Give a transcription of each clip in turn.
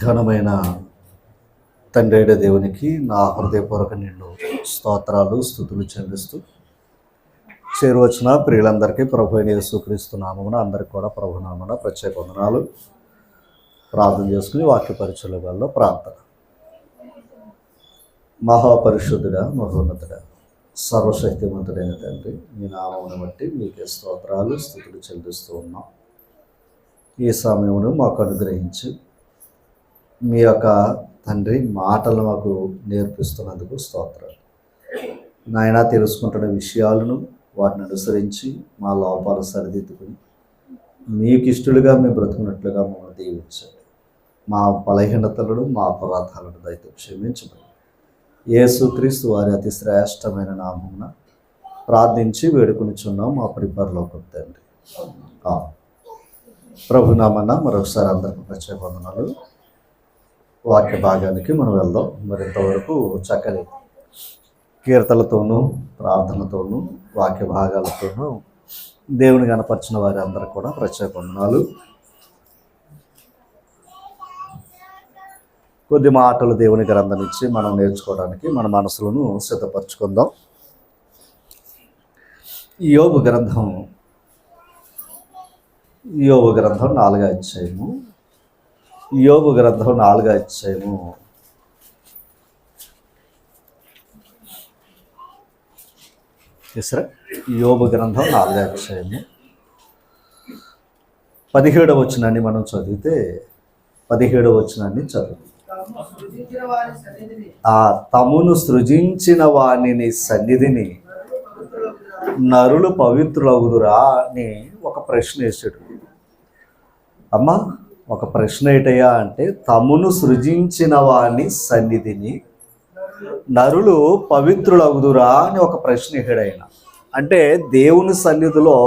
ఘనమైన తండ్రి దేవునికి నా హృదయపూర్వక నిండు స్తోత్రాలు స్తుతులు చెల్లిస్తూ చేరువచ్చిన ప్రియులందరికీ ప్రభు అయిన యేసుక్రీస్తు నామమున అందరికీ కూడా ప్రభు నామమున ప్రత్యేక వందనాలు. ప్రార్థన చేసుకుని వాక్య పరిచయలో ప్రార్థన. మహాపరిశుద్ధుడా, మహోన్నతుడా, సర్వశక్తిమంతుడైన తండ్రి, మీ నామమును బట్టి మీకే స్తోత్రాలు స్తుతులు చెల్లిస్తూ ఉన్నాం. ఈ సమయమును మాకు అనుగ్రహించి మీ యొక్క తండ్రి మాటలు మాకు నేర్పిస్తున్నందుకు స్తోత్రాలు. నాయన, తెలుసుకుంటున్న విషయాలను వాటిని అనుసరించి మా లోపాలు సరిదిద్దుకుని మీకు ఇష్టలుగా మేము బ్రతుకున్నట్లుగా మమ్మల్ని దీవించండి. మా బలహీనతలను మా అపరాధాలను దయతో క్షమించమని యేసుక్రీస్తు వారి అతి శ్రేష్టమైన నామమున ప్రార్థించి వేడుకొనిచున్నాం మా పరిపరలోకపు తండ్రి. ప్రభునామన్న మరొకసారి అందరికీ ప్రత్యేక వందనాలు. వాక్య భాగానికి మనం వెళ్దాం. మరింతవరకు చక్కని కీర్తనలతోనూ ప్రార్థనలతోనూ వాక్య భాగాలతోనూ దేవుని కనపరిచిన వారి అందరూ కూడా ప్రత్యేక వందనాలు. కొద్ది మాటలు దేవుని గ్రంథం నుంచి మనం నేర్చుకోవడానికి మన మనసులను సిద్ధపరచుకుందాం. యోబు గ్రంథం 4వ అధ్యాయము. యోబు గ్రంథం 4వ అధ్యాయము యోబు గ్రంథం 4వ అధ్యాయము 17వ వచనాన్ని మనం చదివితే 17వ వచనాన్ని చదువు. తమును సృజించిన వాణిని సన్నిధిని నరులు పవిత్రులవుదురా అని ఒక ప్రశ్న వేసాడు. అమ్మా, ఒక ప్రశ్న ఏంటయ్యా అంటే, తమును సృజించిన వాని సన్నిధిని నరులు పవిత్రులవుదురా అని ఒక ప్రశ్న వేసాడు ఆయన. అంటే దేవుని సన్నిధిలో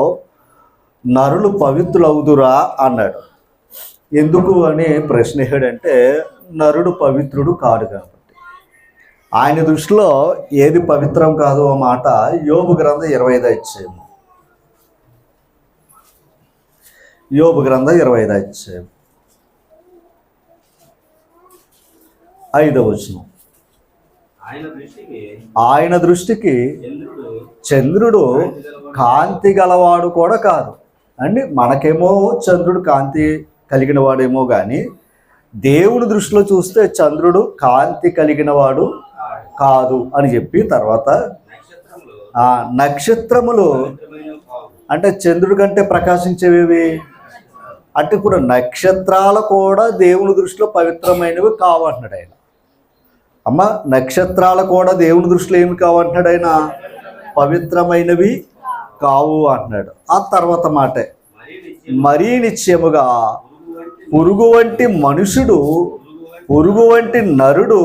నరులు పవిత్రులవుదురా అన్నాడు. ఎందుకు అని ప్రశ్న వేసాడంటే, నరుడు పవిత్రుడు కాడు కాబట్టి. ఆయన దృష్టిలో ఏది పవిత్రం కాదు ఆ మాట యోబు గ్రంథం 25వ అధ్యాయం. యోబు గ్రంథం 25వ అధ్యాయం 5వ వచనం. ఆయన దృష్టికి చంద్రుడు కాంతి గలవాడు కూడా కాదు అండి. మనకేమో చంద్రుడు కాంతి కలిగిన వాడేమో కానీ దేవుని దృష్టిలో చూస్తే చంద్రుడు కాంతి కలిగిన వాడు కాదు అని చెప్పి తర్వాత నక్షత్రములు అంటే చంద్రుడి కంటే ప్రకాశించేవి అంటే కూడా నక్షత్రాలు కూడా దేవుని దృష్టిలో పవిత్రమైనవి కావంటున్నాడు ఆయన. అమ్మ, నక్షత్రాలు కూడా దేవుని దృష్టిలో ఏమి కావంటున్నాడు ఆయన? పవిత్రమైనవి కావు అంటున్నాడు. ఆ తర్వాత మాటే, మరీ నిశ్చయముగా పురుగు వంటి మనుషుడు, పురుగు వంటి నరుడు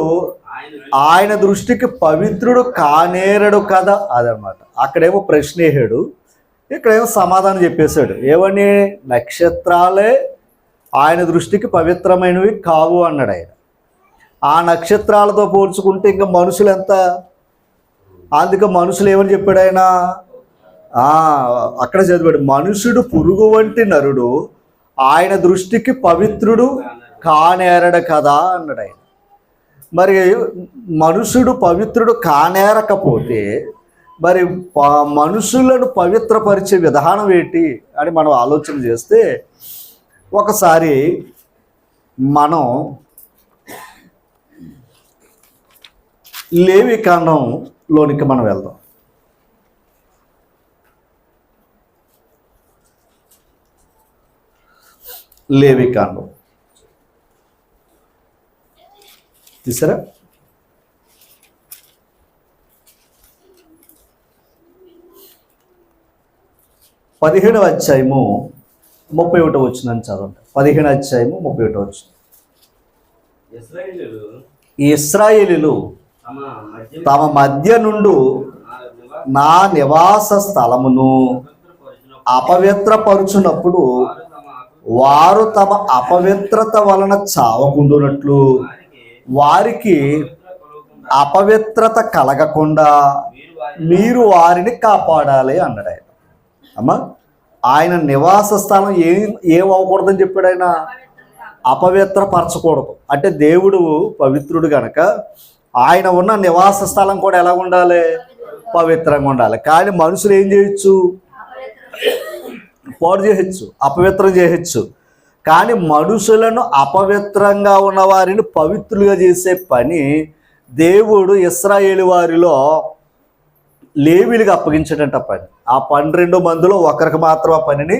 ఆయన దృష్టికి పవిత్రుడు కానేరడు కదా అదనమాట. అక్కడేమో ప్రశ్న వేసాడు, ఇక్కడేమో సమాధానం చెప్పేశాడు. ఏమని? నక్షత్రాలే ఆయన దృష్టికి పవిత్రమైనవి కావు అన్నాడు ఆయన. ఆ నక్షత్రాలతో పోల్చుకుంటే ఇంకా మనుషులు ఎంత? అందుకే మనుషులు ఏమని చెప్పాడు ఆయన? అక్కడ చదివాడు, మనుషుడు పురుగు వంటి నరుడు ఆయన దృష్టికి పవిత్రుడు కానేరడు కదా అన్నాడు ఆయన. మరి మనుషుడు పవిత్రుడు కానేరకపోతే మరి మనుషులను పవిత్రపరిచే విధానం ఏంటి అని మనం ఆలోచన చేస్తే, ఒకసారి మనం లేవికాండంలోనికి మనం వెళ్దాం. లేవికాండం తీసారా? 15వ అధ్యాయము 31వ వచనం చదవండి. 15వ అధ్యాయము 31వ వచనం. ఇశ్రాయేలీయులు తమ మధ్య నుండి నా నివాస స్థలమును అపవిత్రపరుచున్నప్పుడు వారు తమ అపవిత్రత వలన చావకుండునట్లు వారికి అపవిత్రత కలగకుండా మీరు వారిని కాపాడాలి అన్నాడు ఆయన. అమ్మ, ఆయన నివాస స్థలం ఏం అవ్వకూడదని చెప్పాడు ఆయన? అపవిత్రపరచకూడదు. అంటే దేవుడు పవిత్రుడు గనక ఆయన ఉన్న నివాస స్థలం కూడా ఎలా ఉండాలి? పవిత్రంగా ఉండాలి. కానీ మనుషులు ఏం చేయొచ్చు? పాడు చేయొచ్చు, అపవిత్రం చేయొచ్చు. కానీ మనుషులను అపవిత్రంగా ఉన్న వారిని పవిత్రులుగా చేసే పని దేవుడు ఇశ్రాయేలు వారిలో లేవీయులకు అప్పగించాడంట పని. ఆ 12 మందిలో ఒకరికి మాత్రం ఆ పనిని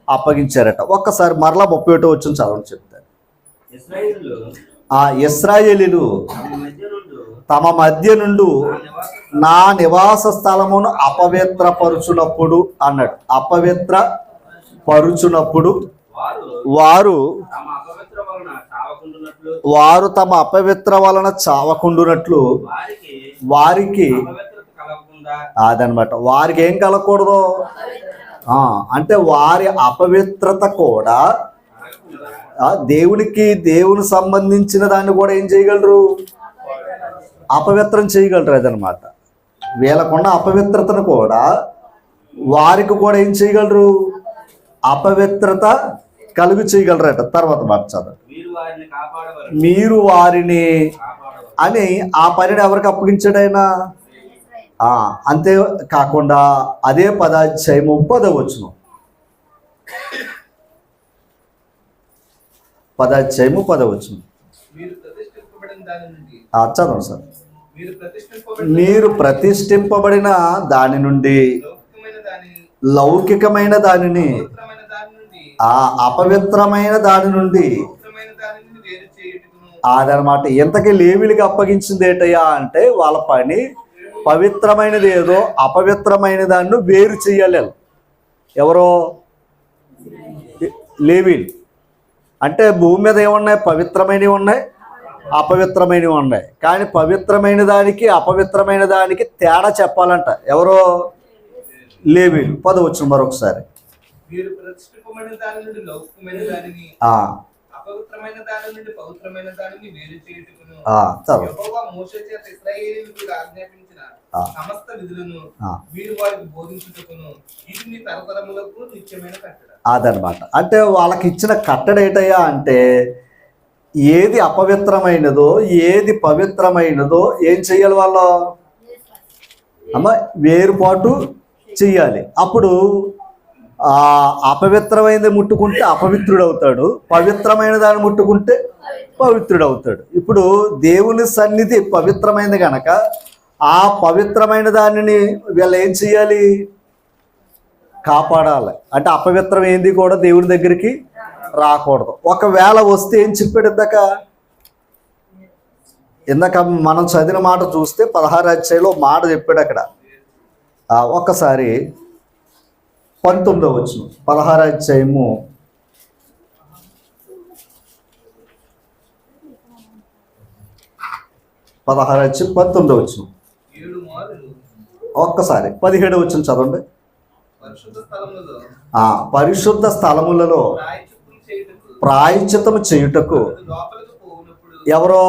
అప్పగించారట. ఒక్కసారి మరలా 31 వచ్చిన చదవని చెప్తారు. ఆ ఇశ్రాయేలీలు తమ మధ్య నుండి నా నివాస స్థలమును అపవిత్రపరుచునప్పుడు అన్నాడు. అపవిత్రపరుచునప్పుడు వారు తమ అపవిత్ర వలన చావకుండునట్లు వారికి అదనమాట. వారికి ఏం కలగకూడదు అంటే వారి అపవిత్రత కూడా దేవుని సంబంధించిన దాన్ని కూడా ఏం చేయగలరు? అపవిత్రం చేయగలరు. అదనమాట. వీళ్ళకున్న అపవిత్రతను కూడా వారికి కూడా ఏం చేయగలరు? అపవిత్రత కలుగు చేయగలరట. తర్వాత మాట చదవండి. మీరు వారిని అని ఆ పనిని ఎవరికి అప్పగించాడు ఆయన? అంతే కాకుండా అదే 10వ అధ్యాయము 10వ వచనం, 10వ అధ్యాయము 10వ వచనం చదవండి సార్. మీరు ప్రతిష్ఠింపబడిన దాని నుండి లౌకికమైన దానిని ఆ అపవిత్రమైన దాని నుండి అదనమాట. ఎంతకీ లేవీయులకు అప్పగించింది ఏంటయ్యా అంటే వాళ్ళ పని పవిత్రమైనది ఏదో అపవిత్రమైన దాన్ని వేరు చేయాలి. ఎవరో? లేవీయులు. అంటే భూమి మీద ఏమున్నాయి? పవిత్రమైనవి ఉన్నాయి, అపవిత్రమైనవి ఉన్నాయి. కానీ పవిత్రమైన దానికి అపవిత్రమైన దానికి తేడా చెప్పాలంట. ఎవరో? లేవీయులు. 10వ వచనం మరొకసారి. అదనమాట. అంటే వాళ్ళకి ఇచ్చిన కట్టడ ఏంటయ్యా అంటే ఏది అపవిత్రమైనదో ఏది పవిత్రమైనదో ఏం చెయ్యాలి? వాళ్ళు వేరుపాటు చెయ్యాలి. అప్పుడు అపవిత్రమైనది ముట్టుకుంటే అపవిత్రుడు అవుతాడు, పవిత్రమైన దాన్ని ముట్టుకుంటే పవిత్రుడు అవుతాడు. ఇప్పుడు దేవుని సన్నిధి పవిత్రమైనది కనుక ఆ పవిత్రమైన దానిని వీళ్ళు ఏం చెయ్యాలి? కాపాడాలి. అంటే అపవిత్రం ఏంది కూడా దేవుని దగ్గరికి రాకూడదు. ఒకవేళ వస్తే ఏం చెప్పాడు? ఇందాక మనం చదివిన మాట చూస్తే 16వ అధ్యాయంలో మాట చెప్పాడు. అక్కడ ఒక్కసారి 19వ వచనం, 16వ అధ్యాయము 19వ వచనం. ఒక్కసారి 17వ వచనం చదవండి. పరిశుద్ధ స్థలములలో ప్రాయశ్చిత్తము చేయుటకు ఎవరో?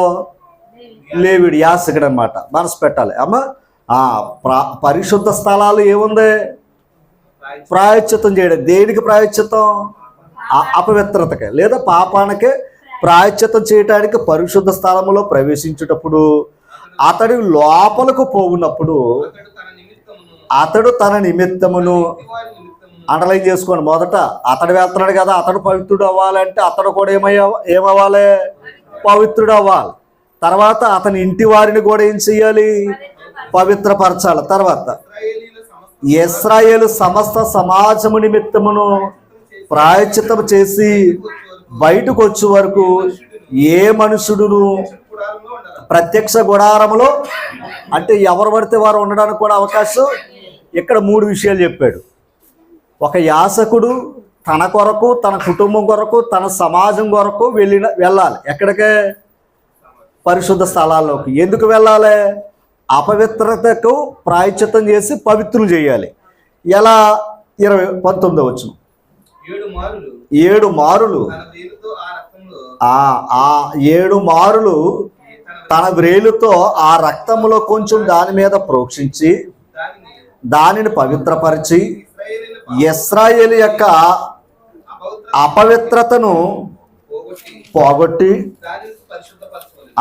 లేవీయుడు, యాజకుడు అన్నమాట. మనసు పెట్టాలి అమ్మా. పరిశుద్ధ స్థలాలు ఏముంది? ప్రాయశ్చిత్తం చేయడం. దేనికి ప్రాయశ్చిత్తం? అపవిత్రతకే లేదా పాపానికే ప్రాయశ్చిత్తం చేయటానికి పరిశుద్ధ స్థలములో ప్రవేశించేటప్పుడు అతడి లోపలకు పోవునప్పుడు అతడు తన నిమిత్తమును అండర్లైన్ చేసుకోండి. మొదట అతడు వెళ్తున్నాడు కదా, అతడు పవిత్రుడు అవ్వాలంటే అతడు కూడా ఏమవ్వాలి? పవిత్రుడు అవ్వాలి. తర్వాత అతని ఇంటి వారిని కూడా ఏం చెయ్యాలి? పవిత్రపరచాలి. తర్వాత ఇశ్రాయేలు సమస్త సమాజము నిమిత్తమును ప్రాయశ్చిత్తం చేసి బయటకు వచ్చే వరకు ఏ మనుషుడును ప్రత్యక్ష గుడారములో అంటే ఎవరు పడితే వారు ఉండడానికి కూడా అవకాశం. ఇక్కడ 3 విషయాలు చెప్పాడు. ఒక యాజకుడు తన కొరకు, తన కుటుంబం కొరకు, తన సమాజం కొరకు వెళ్ళాలి. ఎక్కడికే? పరిశుద్ధ స్థలాల్లోకి. ఎందుకు వెళ్ళాలి? అపవిత్రతకు ప్రాయశ్చిత్తం చేసి పవిత్రులు చేయాలి. ఎలా? 19వ వచనం. 7 మారులు 7 మారులు తన వ్రేలుతో ఆ రక్తములో కొంచెం దాని మీద ప్రోక్షించి దానిని పవిత్రపరిచి ఇశ్రాయేలు యొక్క అపవిత్రతను పోగొట్టి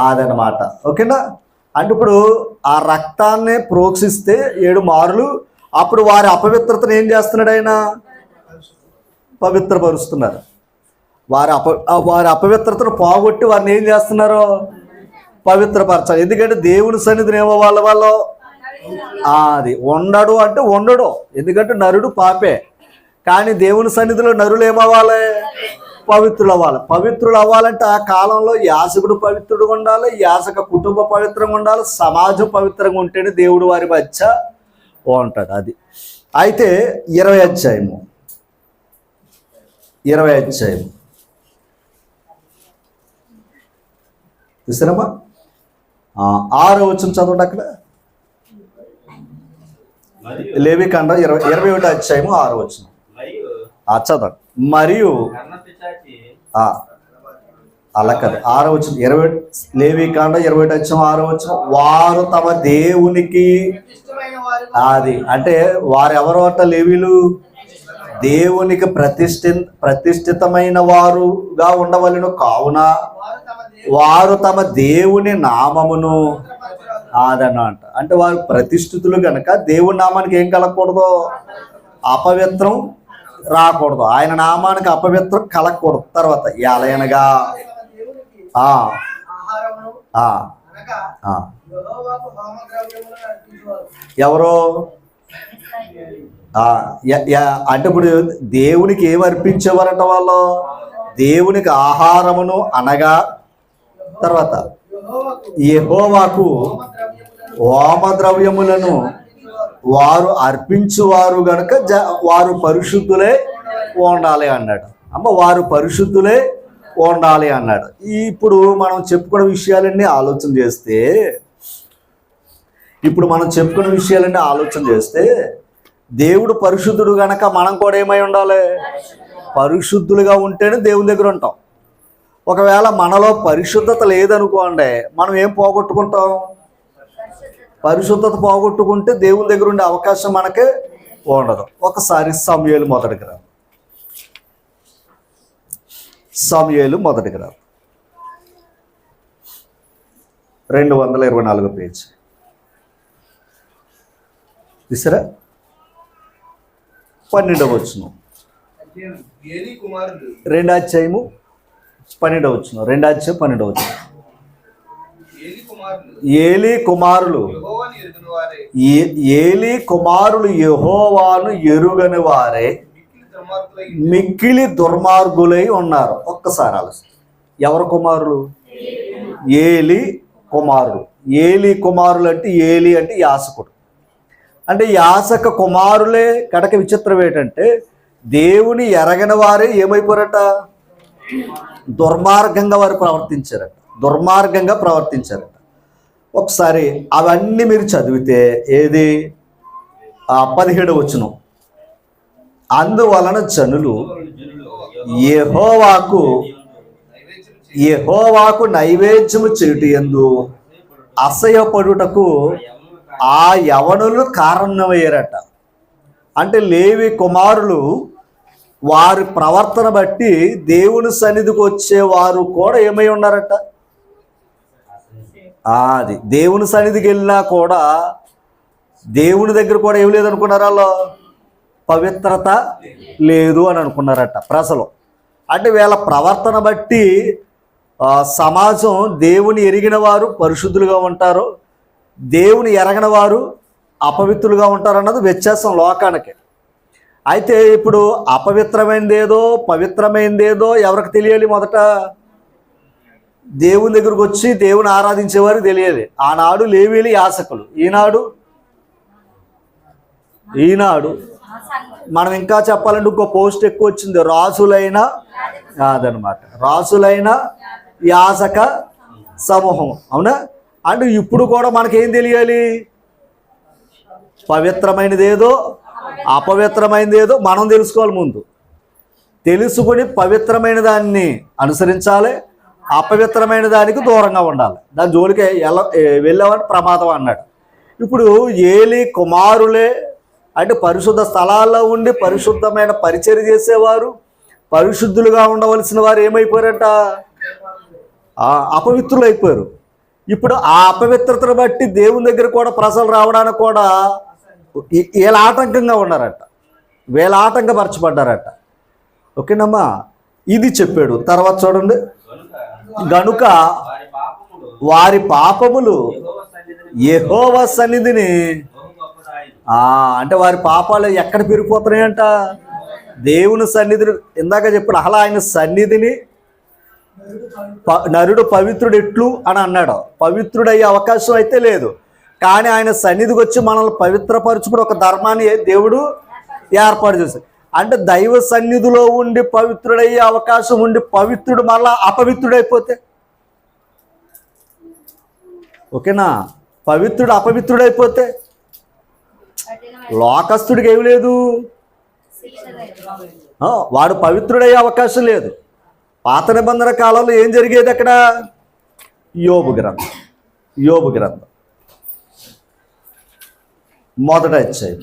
అదనమాట. ఓకేనా? అంటే ఇప్పుడు ఆ రక్తాన్ని ప్రోక్షిస్తే 7 మారులు అప్పుడు వారి అపవిత్రతను ఏం చేస్తున్నాడు? ఆయన పవిత్రపరుస్తున్నారు. వారి అపవిత్రతను పోగొట్టి వారిని ఏం చేస్తున్నారు? పవిత్రపరచాలి. ఎందుకంటే దేవుని సన్నిధిని ఏమో వాళ్ళు అది ఉండడు అంటే ఉండడు, ఎందుకంటే నరుడు పాపే. కానీ దేవుని సన్నిధిలో నరులు ఏమవ్వాలి? పవిత్రులు అవ్వాలి. పవిత్రులు అవ్వాలంటే ఆ కాలంలో యాజకుడు పవిత్రుడుగా ఉండాలి, యాజక కుటుంబ పవిత్రంగా ఉండాలి, సమాజం పవిత్రంగా ఉంటేనే దేవుడు వారి మధ్య ఉంటాడు. అది అయితే 20 అధ్యాయము చూసారమ్మా, 6వ వచనం చదవండి. అక్కడ లేవికాండం 21వ అధ్యాయము 6వ వచనం చదవండి. మరియు అలా కదా 6వ వచనం 20 లేవికాండం 21వ అధ్యాయం 6వ వచనం, వారు తమ దేవునికి అది అంటే వారెవరు అంట? లేవీలు దేవునికి ప్రతిష్ఠితమైన వారుగా ఉండవలెను. కావున వారు తమ దేవుని నామమును అదనంట. అంటే వారు ప్రతిష్ఠితులు కనుక దేవుని నామానికి ఏం కలగకూడదు? అపవిత్రం రాకూడదు. ఆయన నామానికి అపవిత్రం కలగకూడదు. తర్వాత ఎలయనగా ఎవరో అంటే ఇప్పుడు దేవునికి ఏమి అర్పించేవారంట? వాళ్ళు దేవునికి ఆహారమును అనగా తర్వాత యెహోవాకు హోమద్రవ్యములను వారు అర్పించువారు గనుక వారు పరిశుద్ధులే ఉండాలి అన్నాడు. వారు పరిశుద్ధులే ఉండాలి అన్నాడు. ఇప్పుడు మనం చెప్పుకున్న విషయాలన్నీ ఆలోచన చేస్తే దేవుడు పరిశుద్ధుడు గనక మనం కూడా ఏమై ఉండాలి? పరిశుద్ధులుగా ఉంటేనే దేవుని దగ్గర ఉంటాం. ఒకవేళ మనలో పరిశుద్ధత లేదనుకోండి, మనం ఏం పోగొట్టుకుంటాం? పరిశుద్ధత పోగొట్టుకుంటే దేవుని దగ్గర ఉండే అవకాశం మనకే ఉండదు. ఒకసారి సమూయేలు మొదటికి రా 224 పేజీ తీసారా? 12వ వచనం 2వ అధ్యాయము 12వ వచనం 2వ అధ్యాయం 12వ వచనం. ఏలీ కుమారులు యెహోవాను ఎరుగని వారే మిక్కిలి దుర్మార్గులై ఉన్నారు. ఒక్కసారి ఆలోచన. ఎవరు కుమారులు? ఏలీ కుమారులు. ఏలీ కుమారులు అంటే ఏలీ అంటే యాజకుడు. అంటే యాజక కుమారులే. కడక విచిత్రం ఏంటంటే దేవుని ఎరగని వారే ఏమైపోరట? దుర్మార్గంగా ప్రవర్తించారట. ఒకసారి అవన్నీ మీరు చదివితే ఏది 17వ వచనం, అందువలన జనులు యెహోవాకు నైవేద్యము చేయుట యందు అసహ్యపడుటకు ఆ యవనులు కారణమయ్యారట. అంటే లేవి కుమారులు వారి ప్రవర్తన బట్టి దేవుని సన్నిధికి వచ్చేవారు కూడా ఏమై ఉన్నారట? అది దేవుని సన్నిధికి వెళ్ళినా కూడా దేవుని దగ్గర కూడా ఏమి లేదనుకున్నారు? వాళ్ళు పవిత్రత లేదు అని అనుకున్నారట ప్రజలు. అంటే వీళ్ళ ప్రవర్తన బట్టి సమాజం దేవుని ఎరిగిన వారు పరిశుద్ధులుగా ఉంటారు, దేవుని ఎరగని వారు అపవిత్రులుగా ఉంటారు అన్నది వ్యత్యాసం లోకానికి. అయితే ఇప్పుడు అపవిత్రమైనదేదో పవిత్రమైనదేదో ఎవరికి తెలియాలి? మొదట దేవుని దగ్గరకు వచ్చి దేవుని ఆరాధించేవారికి తెలియాలి. ఆనాడు లేవీలు యాజకులు, ఈనాడు మనం ఇంకా చెప్పాలంటే ఇంకో పోస్ట్ ఎక్కువ వచ్చింది, రాజులైన కాదనమాట, రాజులైన యాజక సమూహం. అవునా? అంటే ఇప్పుడు కూడా మనకేం తెలియాలి? పవిత్రమైనదేదో అపవిత్రమైనదేదో మనం తెలుసుకోవాలి. ముందు తెలుసుకుని పవిత్రమైన దాన్ని అనుసరించాలి, అపవిత్రమైన దానికి దూరంగా ఉండాలి. దాని జోలికి వెళ్ళేవాడు ప్రమాదం అన్నాడు. ఇప్పుడు ఏలీ కుమారులే అంటే పరిశుద్ధ స్థలాల్లో ఉండి పరిశుద్ధమైన పరిచర్య చేసేవారు, పరిశుద్ధులుగా ఉండవలసిన వారు ఏమైపోయారంట? అపవిత్రులు అయిపోయారు. ఇప్పుడు ఆ అపవిత్రతను బట్టి దేవుని దగ్గర కూడా ప్రజలు రావడానికి కూడా వీళ్ళ ఆటంకంగా ఉన్నారట, వీళ్ళ ఆటంకపరచబడ్డారట. ఓకేనమ్మా, ఇది చెప్పాడు. తర్వాత చూడండి, గనుక వారి పాపములు యెహోవా సన్నిధిని, అంటే వారి పాపాలు ఎక్కడ పెరిగిపోతున్నాయంట? దేవుని సన్నిధిని. ఇందాక చెప్పాడు, అలా ఆయన సన్నిధిని నరుడు పవిత్రుడు ఎట్లు అని అన్నాడు. పవిత్రుడయ్యే అవకాశం అయితే లేదు, కానీ ఆయన సన్నిధికి వచ్చి మనల్ని పవిత్రపరచుకుని ఒక ధర్మాన్ని దేవుడు ఏర్పాటు చేశాడు. అంటే దైవ సన్నిధిలో ఉండి పవిత్రుడయ్యే అవకాశం ఉండి పవిత్రుడు మళ్ళా అపవిత్రుడైపోతే, ఓకేనా, పవిత్రుడు అపవిత్రుడైపోతే లోకస్తుడికి ఏమి లేదు, వాడు పవిత్రుడయ్యే అవకాశం లేదు. పాత నిబంధన కాలంలో ఏం జరిగేది అక్కడ? యోబు గ్రంథం మొదట అధ్యాయం,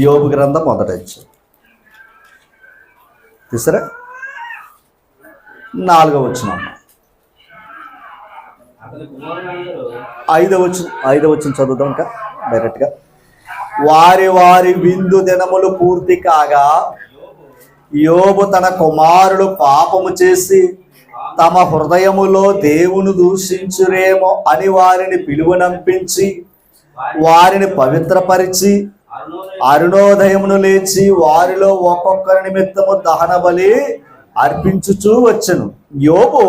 యోబు గ్రంథం మొదట అధ్యాయం తీసరా 4వ వచనం, 5వ వచనం చదువుదాం ఇంకా డైరెక్ట్గా. వారి వారి విందు దినములు పూర్తి కాగా యోబు తన కుమారులు పాపము చేసి తమ హృదయములో దేవుని దూషించురేమో అని వారిని పిలువనంపించి వారిని పవిత్రపరిచి అరుణోదయమును లేచి వారిలో ఒక్కొక్కరి నిమిత్తము దహన బలి అర్పించుచూ వచ్చెను. యోబు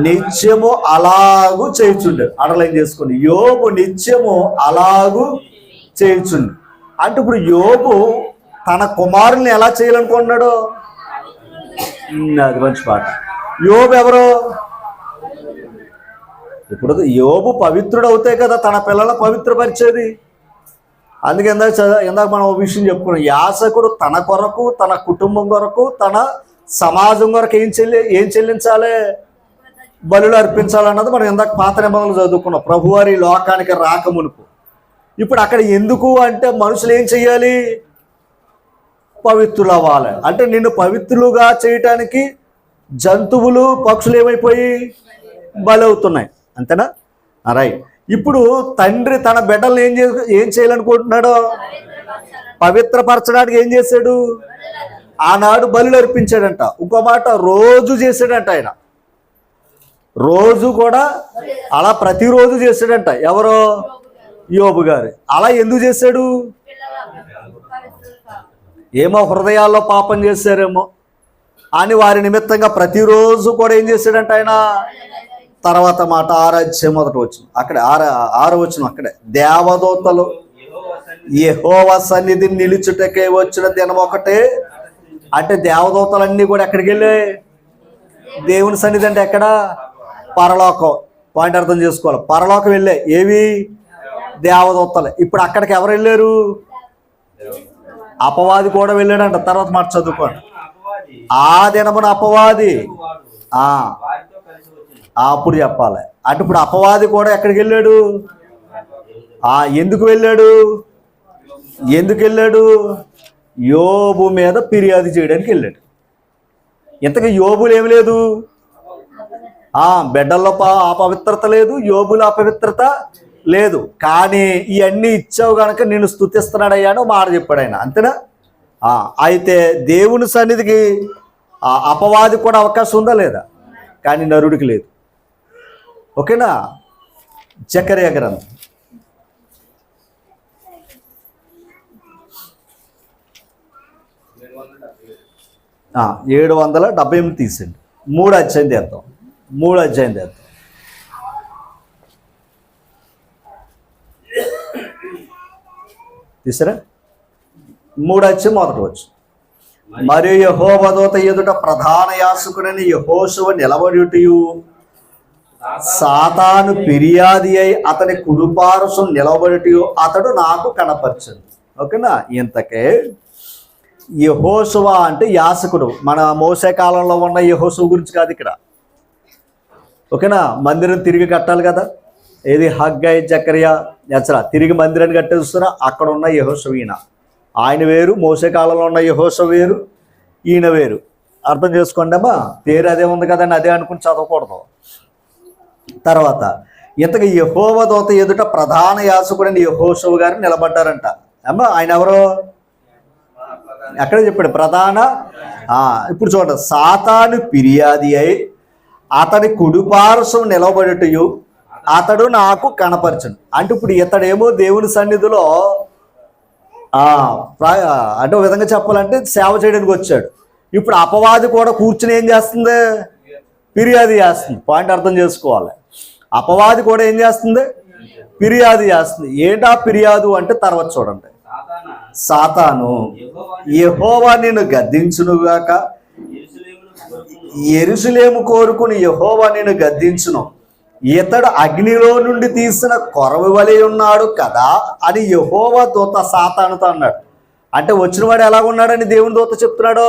నిత్యము అలాగూ చేయుచుండు. అండర్లైన్ చేసుకోండి, యోబు నిత్యము అలాగూ చేయుచుండు. అంటే ఇప్పుడు యోబు తన కుమారుల్ని ఎలా చేయాలనుకుంటున్నాడు? అది మంచి పాట. యోబు ఎవరు? ఇప్పుడు యోబు పవిత్రుడు అవుతాయి కదా తన పిల్లల పవిత్రపరిచేది. అందుకే ఇందాక మనం ఒక విషయం చెప్పుకున్నాం, యాజకుడు తన కొరకు, తన కుటుంబం కొరకు, తన సమాజం కొరకు ఏం చెల్లించాలి? బలులు అర్పించాలన్నది మనం ఇందాక పాత నిబంధనలు చదువుకున్నాం, ప్రభువారి లోకానికి రాకమునుపు. ఇప్పుడు అక్కడ ఎందుకు అంటే మనుషులు ఏం చెయ్యాలి? పవిత్రులు అవ్వాలి. అంటే నిన్ను పవిత్రులుగా చేయటానికి జంతువులు, పక్షులు ఏమైపోయి బలవుతున్నాయి, అంతేనా? రైట్. ఇప్పుడు తండ్రి తన బిడ్డలను ఏం చేయాలనుకుంటున్నాడో పవిత్రపరచడానికి ఏం చేశాడు? ఆనాడు బలులు అర్పించాడంట. ఇంకో మాట, రోజు చేశాడంట. ఆయన రోజు కూడా అలా ప్రతిరోజు చేశాడంట. ఎవరో? యోబు గారు. అలా ఎందుకు చేశాడు? ఏమో హృదయాల్లో పాపం చేశారేమో అని వారి నిమిత్తంగా ప్రతిరోజు కూడా ఏం చేశాడంట ఆయన. తర్వాత మాట 6వ అధ్యాయం మొదట వచ్చిన అక్కడ 6వ వచనం అక్కడే, దేవదూతలు యెహోవా సన్నిధిని నిలుచుటకే వచ్చిన దినం ఒకటే. అంటే దేవదూతలన్నీ కూడా ఎక్కడికి వెళ్ళాయి? దేవుని సన్నిధి అంటే ఎక్కడ? పరలోకం. పాయింట్ అర్థం చేసుకోవాలి. పరలోకం వెళ్ళాయి. ఏవి? దేవదూతలు. ఇప్పుడు అక్కడికి ఎవరు వెళ్ళారు? అపవాది కూడా వెళ్ళాడంట. తర్వాత మాట చదువుకోండి. ఆ దినమున అపవాది అప్పుడు చెప్పాలి. అంటే ఇప్పుడు అపవాది కూడా ఎక్కడికి వెళ్ళాడు? ఎందుకు వెళ్ళాడు? యోబు మీద ఫిర్యాదు చేయడానికి వెళ్ళాడు. ఇంతకీ యోబులు ఏమి లేదు, బిడ్డల్లో అపవిత్రత లేదు, యోబులో అపవిత్రత లేదు. కానీ ఇవన్నీ ఇచ్చావు కనుక నేను స్తుతిస్తున్నాడయ్యాను మాట చెప్పాడు ఆయన, అంతేనా? అయితే దేవుని సన్నిధికి అపవాది కూడా అవకాశం ఉందా లేదా? కానీ నరుడికి లేదు. ఓకేనా? జకర్యా గ్రంథం 778 తీసండి. 3వ అధ్యాయం తీద్దాం. 3వ అధ్యాయం తీద్దాం. తీసారా? 3వ అధ్యాయం మొదటి వచ్చు. మరియు యెహోవా దూత ఎదుట ప్రధాన యాజకుడైన యెహోషువ నిలబడుటయు సాతాను ఫిర్యాది అయి అతని కుడిపార్శ్వం నిలబడుటయు అతడు నాకు కనపరచండి. ఓకేనా? ఇంతకే యెహోషువ అంటే యాజకుడు. మన మోసే కాలంలో ఉన్న యెహోషువ గురించి కాదు ఇక్కడ. ఓకేనా? మందిరం తిరిగి కట్టాలి కదా, ఏది హగ్గై జకర్యా ఎచ్చరా తిరిగి మందిరాన్ని కట్టేస్తున్నా అక్కడ ఉన్న యెహోషువ ఈయన. ఆయన వేరు, మోసే కాలంలో ఉన్న యెహోషువ వేరు, ఈయన వేరు. అర్థం చేసుకోండి అమ్మా. పేరు అదే ఉంది కదండి, అదే అనుకుని చదవకూడదు. తర్వాత ఇంతకు యెహోవా దూత ఎదుట ప్రధాన యాజకుడైన యెహోషువ గారు నిలబడ్డారంట. అమ్మా ఆయన ఎవరు అక్కడే చెప్పాడు ప్రధాన. ఇప్పుడు చూడండి, సాతాను ఫిర్యాది అయి అతని కుడిపార్శ్వం నిలబడుటయు అతడు నాకు కనపరచను. అంటే ఇప్పుడు ఇతడేమో దేవుని సన్నిధిలో అంటే ఒక విధంగా చెప్పాలంటే సేవ చేయడానికి వచ్చాడు. ఇప్పుడు అపవాది కూడా కూర్చుని ఏం చేస్తుంది? ఫిర్యాదు చేస్తుంది. పాయింట్ అర్థం చేసుకోవాలి. అపవాది కూడా ఏం చేస్తుంది? ఫిర్యాదు చేస్తుంది. ఏంటా ఫిర్యాదు అంటే తర్వాత చూడండి. సాతాను యెహోవా నిన్ను గద్దించునుగాక, యెరూషలేము కోరుకుని యెహోవా నిన్ను గద్దించును, ఇతడు అగ్నిలో నుండి తీసిన కొరవి వలె ఉన్నాడు కదా అని యెహోవా దూత సాతానుతో అన్నాడు. అంటే వచ్చినవాడు ఎలాగున్నాడని దేవుని దూత చెప్తున్నాడు?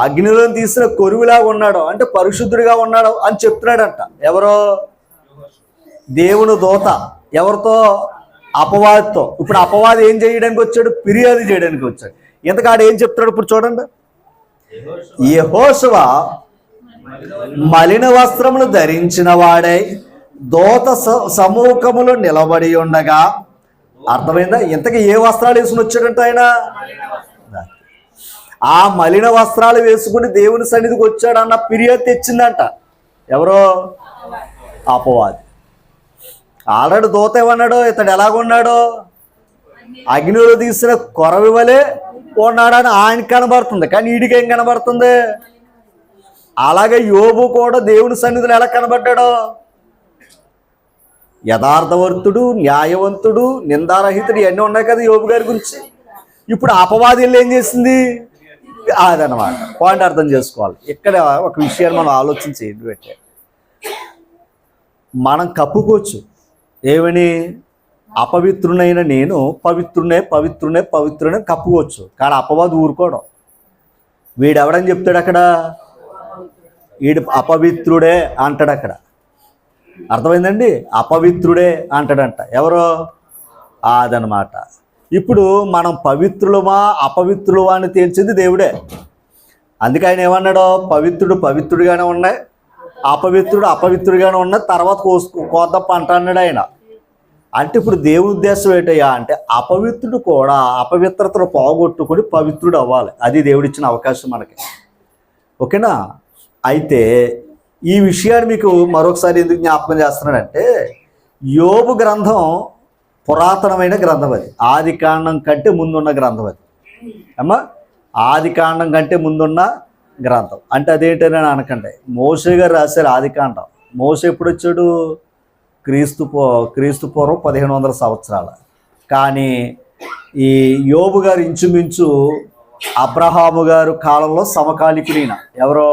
అగ్నిలో తీసిన కొరువులాగా ఉన్నాడు, అంటే పరిశుద్ధుడిగా ఉన్నాడు అని చెప్తున్నాడంట. ఎవరో? దేవుని దూత. ఎవరితో? అపవాదితో. ఇప్పుడు అపవాది ఏం చేయడానికి వచ్చాడు? ఫిర్యాదు చేయడానికి వచ్చాడు. ఇంతకాడు ఏం చెప్తున్నాడు ఇప్పుడు చూడండి. యెహోషువ మలిన వస్త్రములు ధరించిన వాడై దూత సమూహములో నిలబడి ఉండగా, అర్థమైందా? ఇంతకీ ఏ వస్త్రాలు వేసుకుని వచ్చాడంట ఆయన? ఆ మలిన వస్త్రాలు వేసుకుని దేవుని సన్నిధికి వచ్చాడన్న ఫిర్యాదు తెచ్చిందంట. ఎవరో? అపవాది. ఆల్రెడీ దూత ఏమన్నాడు? ఇతడు ఎలాగున్నాడో అగ్నిలో తీసిన కొరవి వలె ఉన్నాడని ఆయనకి కనబడుతుంది, కానీ వీడికేం కనబడుతుంది? అలాగే యోబు కూడా దేవుని సన్నిధిలో ఎలా కనబడ్డాడో? యథార్థవర్తుడు, న్యాయవంతుడు, నిందారహితుడు, ఇవన్నీ ఉన్నాయి కదా యోబు గారి గురించి. ఇప్పుడు అపవాది ఏం చేసింది? అదనమాట. పాయింట్ అర్థం చేసుకోవాలి. ఇక్కడ ఒక విషయాన్ని మనం ఆలోచించి పెట్టే మనం కప్పుకోవచ్చు. ఏమని? అపవిత్రునైన నేను పవిత్రునే కప్పుకోవచ్చు. కానీ అపవాది ఊరుకోవడం. వీడెవడని చెప్తాడు అక్కడ? వీడు అపవిత్రుడే అంటాడు అక్కడ. అర్థమైందండి? అపవిత్రుడే అంటాడంట. ఎవరో? అదనమాట. ఇప్పుడు మనం పవిత్రులమా అపవిత్రులమా అని తేల్చింది దేవుడే. అందుకే ఆయన ఏమన్నాడో? పవిత్రుడుగానే ఉన్నాయి, అపవిత్రుడుగానే ఉన్నాయి, తర్వాత కోద్దప్ప అంటాడు ఆయన. అంటే ఇప్పుడు దేవుని ఉద్దేశం ఏంటయ్యా అంటే అపవిత్రుడు కూడా అపవిత్రతను పోగొట్టుకుని పవిత్రుడు అవ్వాలి. అది దేవుడిచ్చిన అవకాశం మనకి. ఓకేనా? అయితే ఈ విషయాన్ని మీకు మరొకసారి ఎందుకు జ్ఞాపకం చేస్తున్నాడంటే, యోబు గ్రంథం పురాతనమైన గ్రంథం. అది ఆదికాండం కంటే ముందున్న గ్రంథం. అది అమ్మా ఆదికాండం కంటే ముందున్న గ్రంథం. అంటే అదేంటని అనకండి, మోసే గారు రాశారు ఆదికాండం. మోసే ఎప్పుడు వచ్చాడు? క్రీస్తు పూర్వం 1500 సంవత్సరాలు. కానీ ఈ యోబు గారు ఇంచుమించు అబ్రహాము గారు కాలంలో సమకాలికుడైన. ఎవరో?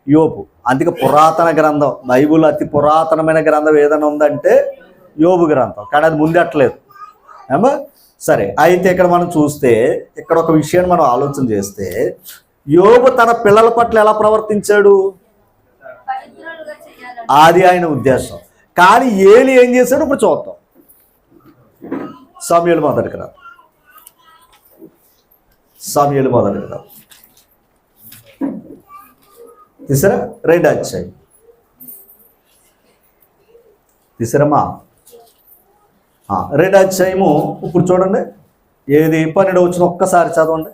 యోబు. అందుకే పురాతన గ్రంథం, బైబుల్ అతి పురాతనమైన గ్రంథం ఏదైనా ఉందంటే యోబు గ్రంథం. కానీ అది ముందెట్టలేదు. ఏమో సరే. అయితే ఇక్కడ మనం చూస్తే, ఇక్కడ ఒక విషయాన్ని మనం ఆలోచన చేస్తే, యోబు తన పిల్లల పట్ల ఎలా ప్రవర్తించాడు? అది ఆయన ఉద్దేశం. కానీ ఏలి ఏం చేశాడు ఇప్పుడు చూద్దాం. సమూయేలు మొదటి గ్రంథం తీసారా? 2వ అధ్యాయం తీసారమ్మా. 2వ అధ్యాయము ఇప్పుడు చూడండి. ఏది 12 వచ్చిన ఒక్కసారి చదవండి.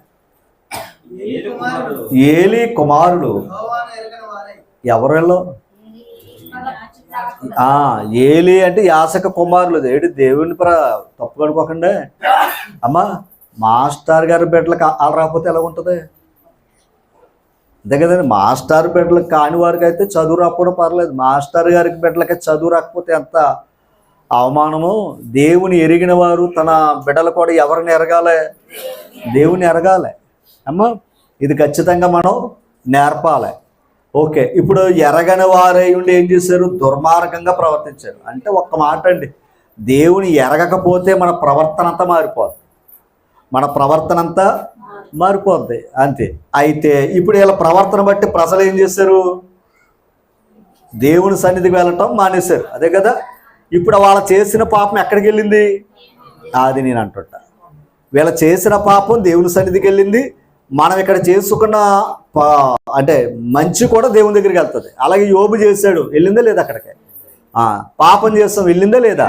ఏలి కుమారులు ఎవరెల్లో? ఏలి అంటే యాసక కుమారులు. ఏడు దేవుని తప్పు కనుకోకండి అమ్మా. మాస్టర్ గారి బిడ్డలకు అలా రాకపోతే ఎలా ఉంటుంది? అంతే కదండి. మాస్టర్ బిడ్డలకు కాని వారికి అయితే చదువు రాకపోవడం పర్లేదు. మాస్టర్ గారికి బిడ్డలకి చదువు రాకపోతే ఎంత అవమానము. దేవుని ఎరిగిన వారు తన బిడ్డలు కూడా ఎవరిని ఎరగాలి? దేవుని ఎరగాలి అమ్మా. ఇది ఖచ్చితంగా మనం నేర్పాలి. ఓకే. ఇప్పుడు ఎరగని వారై ఉండి ఏం చేశారు? దుర్మార్గంగా ప్రవర్తించారు. అంటే ఒక్క మాట అండి, దేవుని ఎరగకపోతే మన ప్రవర్తన అంతా మారిపోద్ది. అంతే. అయితే ఇప్పుడు వీళ్ళ ప్రవర్తన బట్టి ప్రజలు ఏం చేశారు? దేవుని సన్నిధికి వెళ్ళటం మానేశారు. అదే కదా. ఇప్పుడు వాళ్ళ చేసిన పాపం ఎక్కడికి వెళ్ళింది? అది నేను అంటుంటా, వీళ్ళ చేసిన పాపం దేవుని సన్నిధికి వెళ్ళింది. మనం ఇక్కడ చేసుకున్న అంటే మంచి కూడా దేవుని దగ్గరికి వెళ్తుంది. అలాగే యోబు చేశాడు, వెళ్ళిందా లేదా? అక్కడికి పాపం చేస్తాం, వెళ్ళిందా లేదా?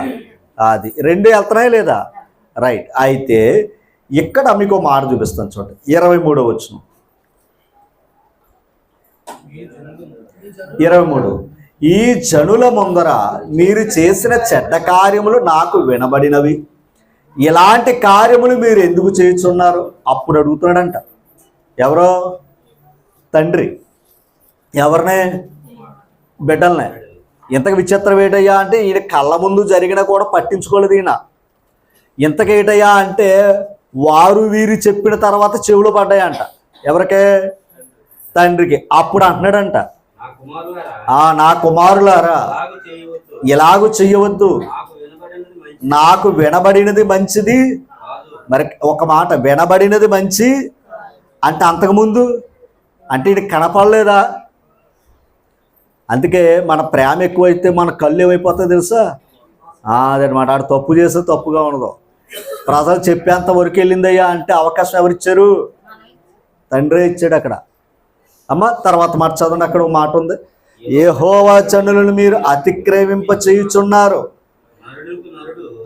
అది రెండు వెళ్తున్నాయా లేదా? రైట్. అయితే ఇక్కడ మీకు మాట చూపిస్తాను చూడండి, 23వ వచనం. 23. ఈ జనుల ముందర మీరు చేసిన చెడ్డ కార్యములు నాకు వినబడినవి, ఇలాంటి కార్యములు మీరు ఎందుకు చేయుచున్నారు? అప్పుడు అడుగుతున్నాడంట. ఎవరో? తండ్రి. ఎవరినే? బిడ్డలనే. ఇంతకు విచిత్రం ఏంటయ్యా అంటే ఈయన కళ్ళ ముందు జరిగినా కూడా పట్టించుకోలేదు ఈయన. ఇంతకేటయ్యా అంటే వారు వీరు చెప్పిన తర్వాత చెవులు పడ్డాయంట. ఎవరికే? తండ్రికి. అప్పుడు అంటున్నాడంట, నా కుమారులారా ఎలాగూ చెయ్యవద్దు, నాకు వినబడినది మంచిది. మరి ఒక మాట, వినబడినది మంచి అంటే అంతకుముందు అంటే ఇది కనపడలేదా? అందుకే మన ప్రేమ ఎక్కువైతే మన కళ్ళు ఏమైపోతుంది తెలుసా? అదనమాట. ఆడు తప్పు చేస్తే తప్పుగా ఉండదు. ప్రజలు చెప్పేంత వరకు వెళ్ళిందయ్యా అంటే అవకాశం ఎవరిచ్చారు? తండ్రే ఇచ్చాడు అక్కడ. అమ్మ తర్వాత మాట చదవండి, అక్కడ ఒక మాట ఉంది. యెహోవా జనులను మీరు అతిక్రమింప చేయుచున్నారు.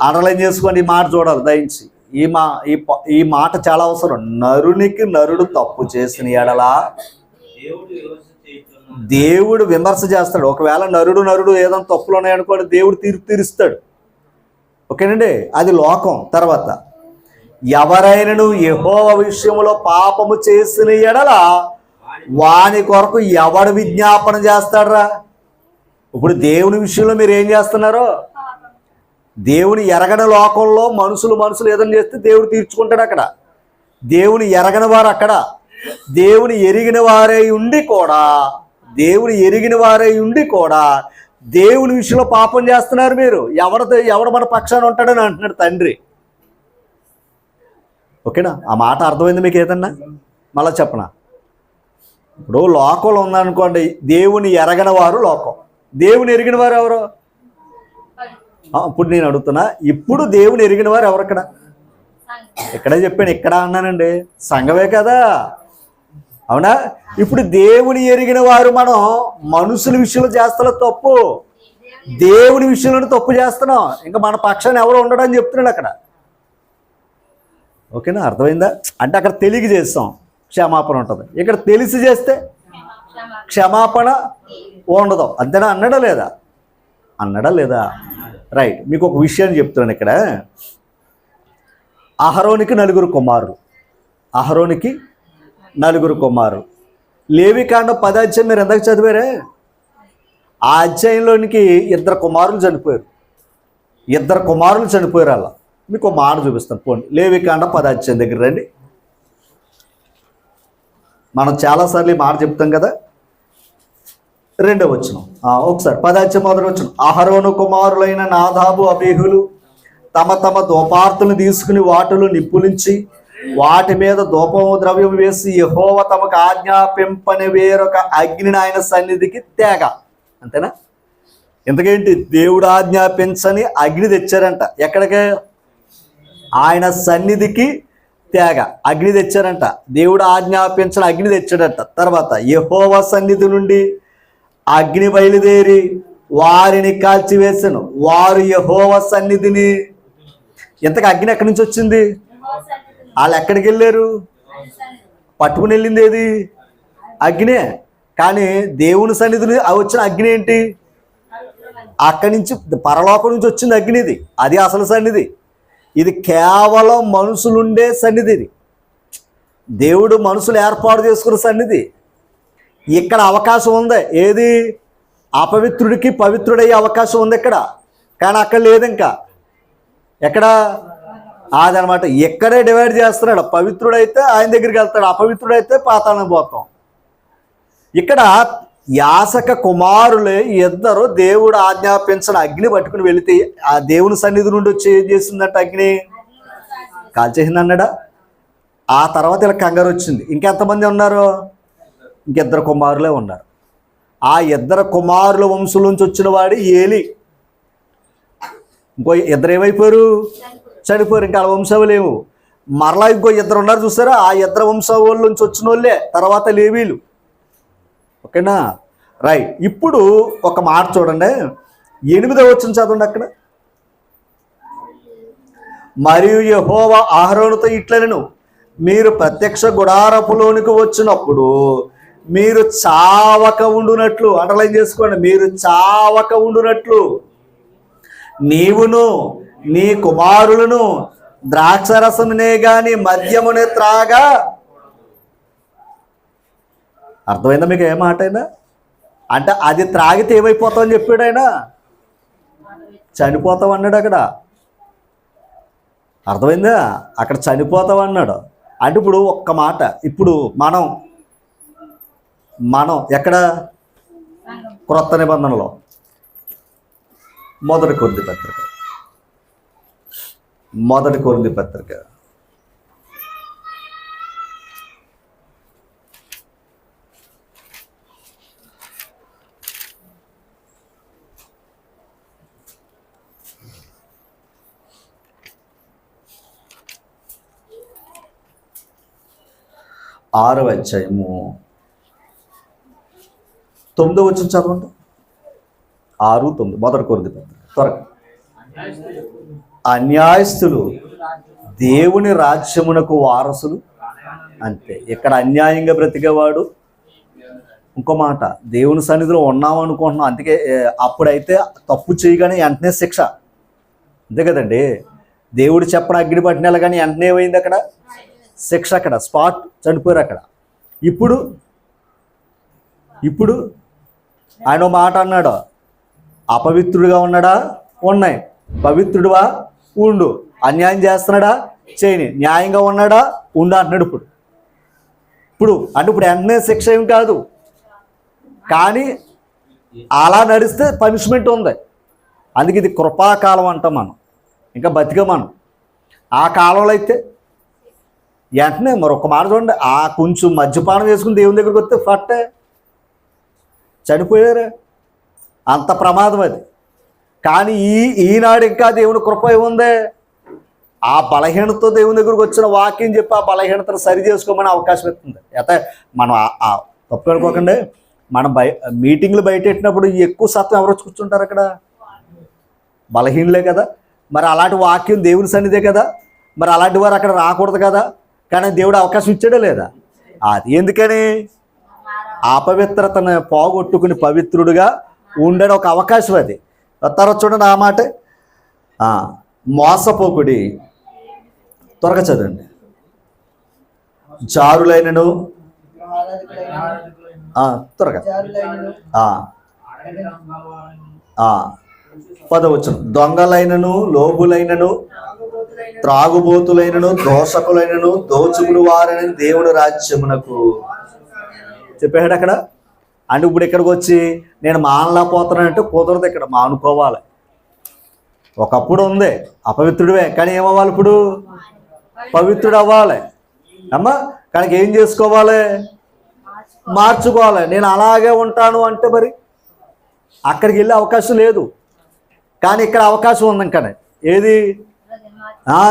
అండర్లైన్ చేసుకోండి, ఈ మాట చూడాలి దయించి. ఈ మాట చాలా అవసరం. నరునికి నరుడు తప్పు చేసిన ఎడలా దేవుడు విమర్శ చేస్తాడు. ఒకవేళ నరుడు ఏదైనా తప్పులు ఉన్నాయనుకోండి, దేవుడు తీరుస్తాడు. ఓకేనండి, అది లోకం. తర్వాత ఎవరైనాను యెహోవా విషయంలో పాపము చేసిన ఎడల వాని కొరకు ఎవడు విజ్ఞాపన చేస్తాడరా? ఇప్పుడు దేవుని విషయంలో మీరు ఏం చేస్తున్నారో, దేవుని ఎరగని లోకంలో మనుషులు ఏదైనా చేస్తే దేవుడు తీర్చుకుంటాడు. అక్కడ దేవుని ఎరగని వారు అక్కడ దేవుని ఎరిగిన వారై ఉండి కూడా దేవుని విషయంలో పాపం చేస్తున్నారు మీరు. ఎవడు మన పక్షాన ఉంటాడని అంటున్నాడు తండ్రి. ఓకేనా? ఆ మాట అర్థమైంది మీకు? ఏదన్నా మళ్ళా చెప్పనా? ఇప్పుడు లోకంలో ఉందనుకోండి, దేవుని ఎరగని వారు లోకం, దేవుని ఎరిగిన వారు ఎవరు? ఇప్పుడు నేను అడుగుతున్నా, ఇప్పుడు దేవుని ఎరిగిన వారు ఎవరు? అక్కడ ఇక్కడే చెప్పాను, ఇక్కడ అన్నానండి, సంఘమే కదా, అవునా? ఇప్పుడు దేవుని ఎరిగిన వారు మనం మనుషుల విషయంలో చేస్తున్న తప్పు, దేవుని విషయంలో తప్పు చేస్తున్నాం. ఇంకా మన పక్షాన్ని ఎవరు ఉండడని చెప్తున్నాడు అక్కడ. ఓకేనా? అర్థమైందా? అంటే అక్కడ తెలియక చేస్తాం, క్షమాపణ ఉంటుంది. ఇక్కడ తెలిసి చేస్తే క్షమాపణ ఉండదు. అంతేనా? అన్నాడా లేదా? రైట్. మీకు ఒక విషయాన్ని చెప్తున్నాను ఇక్కడ. అహరోనికి నలుగురు కుమారులు. లేవికాండ 10 అధ్యాయం మీరు ఎందాక చదివారే? ఆ అధ్యాయంలోనికి ఇద్దరు కుమారులు చనిపోయారు. అలా మీకు ఒక మాట చూపిస్తాను. పోండి, లేవికాండ 10 అధ్యాయం దగ్గర రండి. మనం చాలాసార్లు ఈ మాట చెప్తాం కదా. 2వ వచనం ఒకసారి 10 అధ్యాయం 1వ వచనం. అహరోను కుమారులైన నాదాబు అబీహులు తమ ధూపార్తులను తీసుకుని వాటిలో నిప్పులించి వాటి మీద ధూపము ద్రవ్యం వేసి యెహోవా తమకు ఆజ్ఞాపింపని వేరొక అగ్నిని ఆయన సన్నిధికి తేగ. అంతేనా? ఎందుకేంటి? దేవుడు ఆజ్ఞాపించని అగ్ని తెచ్చారంట. ఎక్కడికి? ఆయన సన్నిధికి తేగ అగ్ని తెచ్చారంట. దేవుడు ఆజ్ఞాపించని అగ్ని తెచ్చాడంట. తర్వాత యెహోవా సన్నిధి నుండి అగ్ని బయలుదేరి వారిని కాల్చివేసెను. వారు యెహోవా సన్నిధిని, ఇంతకు అగ్ని ఎక్కడి నుంచి వచ్చింది? వాళ్ళు ఎక్కడికి వెళ్ళారు? పట్టుకుని వెళ్ళింది ఏది? అగ్నే. కానీ దేవుని సన్నిధిని వచ్చిన అగ్ని ఏంటి? అక్కడి నుంచి, పరలోకం నుంచి వచ్చింది అగ్ని. అది అసలు సన్నిధి. ఇది కేవలం మనుషులుండే సన్నిధి. ఇది దేవుడు మనుషులు ఏర్పాటు చేసుకున్న సన్నిధి. ఇక్కడ అవకాశం ఉంది. ఏది? అపవిత్రుడికి పవిత్రుడయ్యే అవకాశం ఉంది ఇక్కడ, కానీ అక్కడ లేదు. ఇంకా ఎక్కడ? అదనమాట. ఇక్కడే డివైడ్ చేస్తున్నాడు. పవిత్రుడైతే ఆయన దగ్గరికి వెళ్తాడు, అపవిత్రుడైతే పాతాళం పోతాం. ఇక్కడ యాసక కుమారులే ఇద్దరు దేవుడు ఆజ్ఞాపించిన అగ్ని పట్టుకుని వెళితే ఆ దేవుని సన్నిధి నుండి వచ్చి ఏం చేసిందట? అగ్ని కాల్చేసింది అన్నాడా? ఆ తర్వాత ఇలా కంగారు వచ్చింది. ఇంకెంతమంది ఉన్నారు? ఇంకిద్దరు కుమారులే ఉన్నారు. ఆ ఇద్దరు కుమారుల వంశం నుంచి వచ్చిన వాడు ఏలి. ఇంకో ఇద్దరు ఏమైపోయారు? చనిపోయారు. ఇంకా వాళ్ళ వంశాలు లేవు. మరలా ఇంకో ఇద్దరు ఉన్నారు చూసారా, ఆ ఇద్దరు వంశాల నుంచి వచ్చిన వాళ్ళే తర్వాత లేవీలు. ఓకేనా, రైట్. ఇప్పుడు ఒక మాట చూడండి, 8వ వచనం చదవండి అక్కడ. మరియు యెహోవా అహరోనుతో ఇట్లనెను, మీరు ప్రత్యక్ష గుడారపులోనికి వచ్చినప్పుడు మీరు చావక ఉండునట్లు, అండర్లైన్ చేసుకోండి, మీరు చావక ఉండునట్లు నీవును నీ కుమారులను ద్రాక్షరసమునే గాని మద్యమునే త్రాగా. అర్థమైందా మీకు? ఏ మాట అయినా అంటే అది త్రాగితే ఏమైపోతామని చెప్పాడు ఆయన? చనిపోతాం అన్నాడు అక్కడ. అర్థమైందా? అక్కడ చనిపోతాం అన్నాడు. అంటే ఇప్పుడు ఒక్క మాట, ఇప్పుడు మనం ఎక్కడ? క్రొత్త నిబంధనలో మొదటి కొరింథీ పత్రిక 6వ అధ్యాయము 9వ వచనం చదవండి. 6:9 మొదటి కొరింథీ పత్రిక త్వరగా. అన్యాయస్తులు దేవుని రాజ్యమునకు వారసులు. అంతే. ఇక్కడ అన్యాయంగా బ్రతికేవాడు. ఇంకో మాట, దేవుని సన్నిధిలో ఉన్నాం అనుకుంటున్నాం, అందుకే అప్పుడైతే తప్పు చేయగానే వెంటనే శిక్ష. అంతే కదండి. దేవుడు చెప్పిన అగ్ని పట్టిన కానీ వెంటనే ఏమైంది? అక్కడ శిక్ష, అక్కడ స్పాట్, చనిపోయారు అక్కడ. ఇప్పుడు ఆయన మాట అన్నాడు, అపవిత్రుడిగా ఉన్నాడా? ఉన్నాయి. పవిత్రుడువా? ఉండు. అన్యాయం చేస్తున్నాడా? చేయని. న్యాయంగా ఉన్నాడా? ఉండు అంటున్నాడు. ఇప్పుడు వెంటనే శిక్ష ఏం కాదు, కానీ అలా నడిస్తే పనిష్మెంట్ ఉంది. అందుకే ఇది కృపాకాలం అంటాం మనం. ఇంకా బతిగా మనం. ఆ కాలంలో అయితే వెంటనే మరొక మాట చూడండి, ఆ కొంచెం మద్యపానం వేసుకుని దేవుని దగ్గరికి వస్తే ఫట్టే చనిపోయారు. అంత ప్రమాదం అది. కానీ ఈనాడు ఇంకా దేవుని కృప ఏముంది? ఆ బలహీనతతో దేవుని దగ్గరికి వచ్చిన వాక్యం చెప్పి ఆ బలహీనతను సరి చేసుకోమని అవకాశం ఇస్తుంది. అయితే మనం తప్పు అనుకోకండి, మనం మీటింగ్లు బయటెట్టినప్పుడు ఎక్కువ శాతం ఎవరు వచ్చి కూర్చుంటారు అక్కడ? బలహీనలే కదా. మరి అలాంటి వాక్యం దేవుని సన్నిధే కదా. మరి అలాంటి వారు అక్కడ రాకూడదు కదా. కానీ దేవుడు అవకాశం ఇచ్చాడా లేదా? అది ఎందుకని? అపవిత్రతను పోగొట్టుకుని పవిత్రుడుగా ఉండడం ఒక అవకాశం అది. తర్వాత చూడండి ఆ మాట, మోసపోకుడి. త్వరగా చదవండి. జారులైనను, త్వరగా 10వ వచనం, దొంగలైనను, లోబులైనను, త్రాగుబోతులైనను, దోషకులైనను, దోచుకుని వారని దేవుని రాజ్యమునకు చెప్పాడు అక్కడ. అంటే ఇప్పుడు ఇక్కడికి వచ్చి నేను మానలేకపోతున్నానంటే కుదరదు. ఇక్కడ మానుకోవాలి. ఒకప్పుడు ఉంది అపవిత్రుడివే, కానీ ఏమవ్వాలి? ఇప్పుడు పవిత్రుడు అవ్వాలి అమ్మా. కానీ ఏం చేసుకోవాలి? మార్చుకోవాలి. నేను అలాగే ఉంటాను అంటే మరి అక్కడికి వెళ్ళే అవకాశం లేదు. కానీ ఇక్కడ అవకాశం ఉంది. ఇంకా ఏది?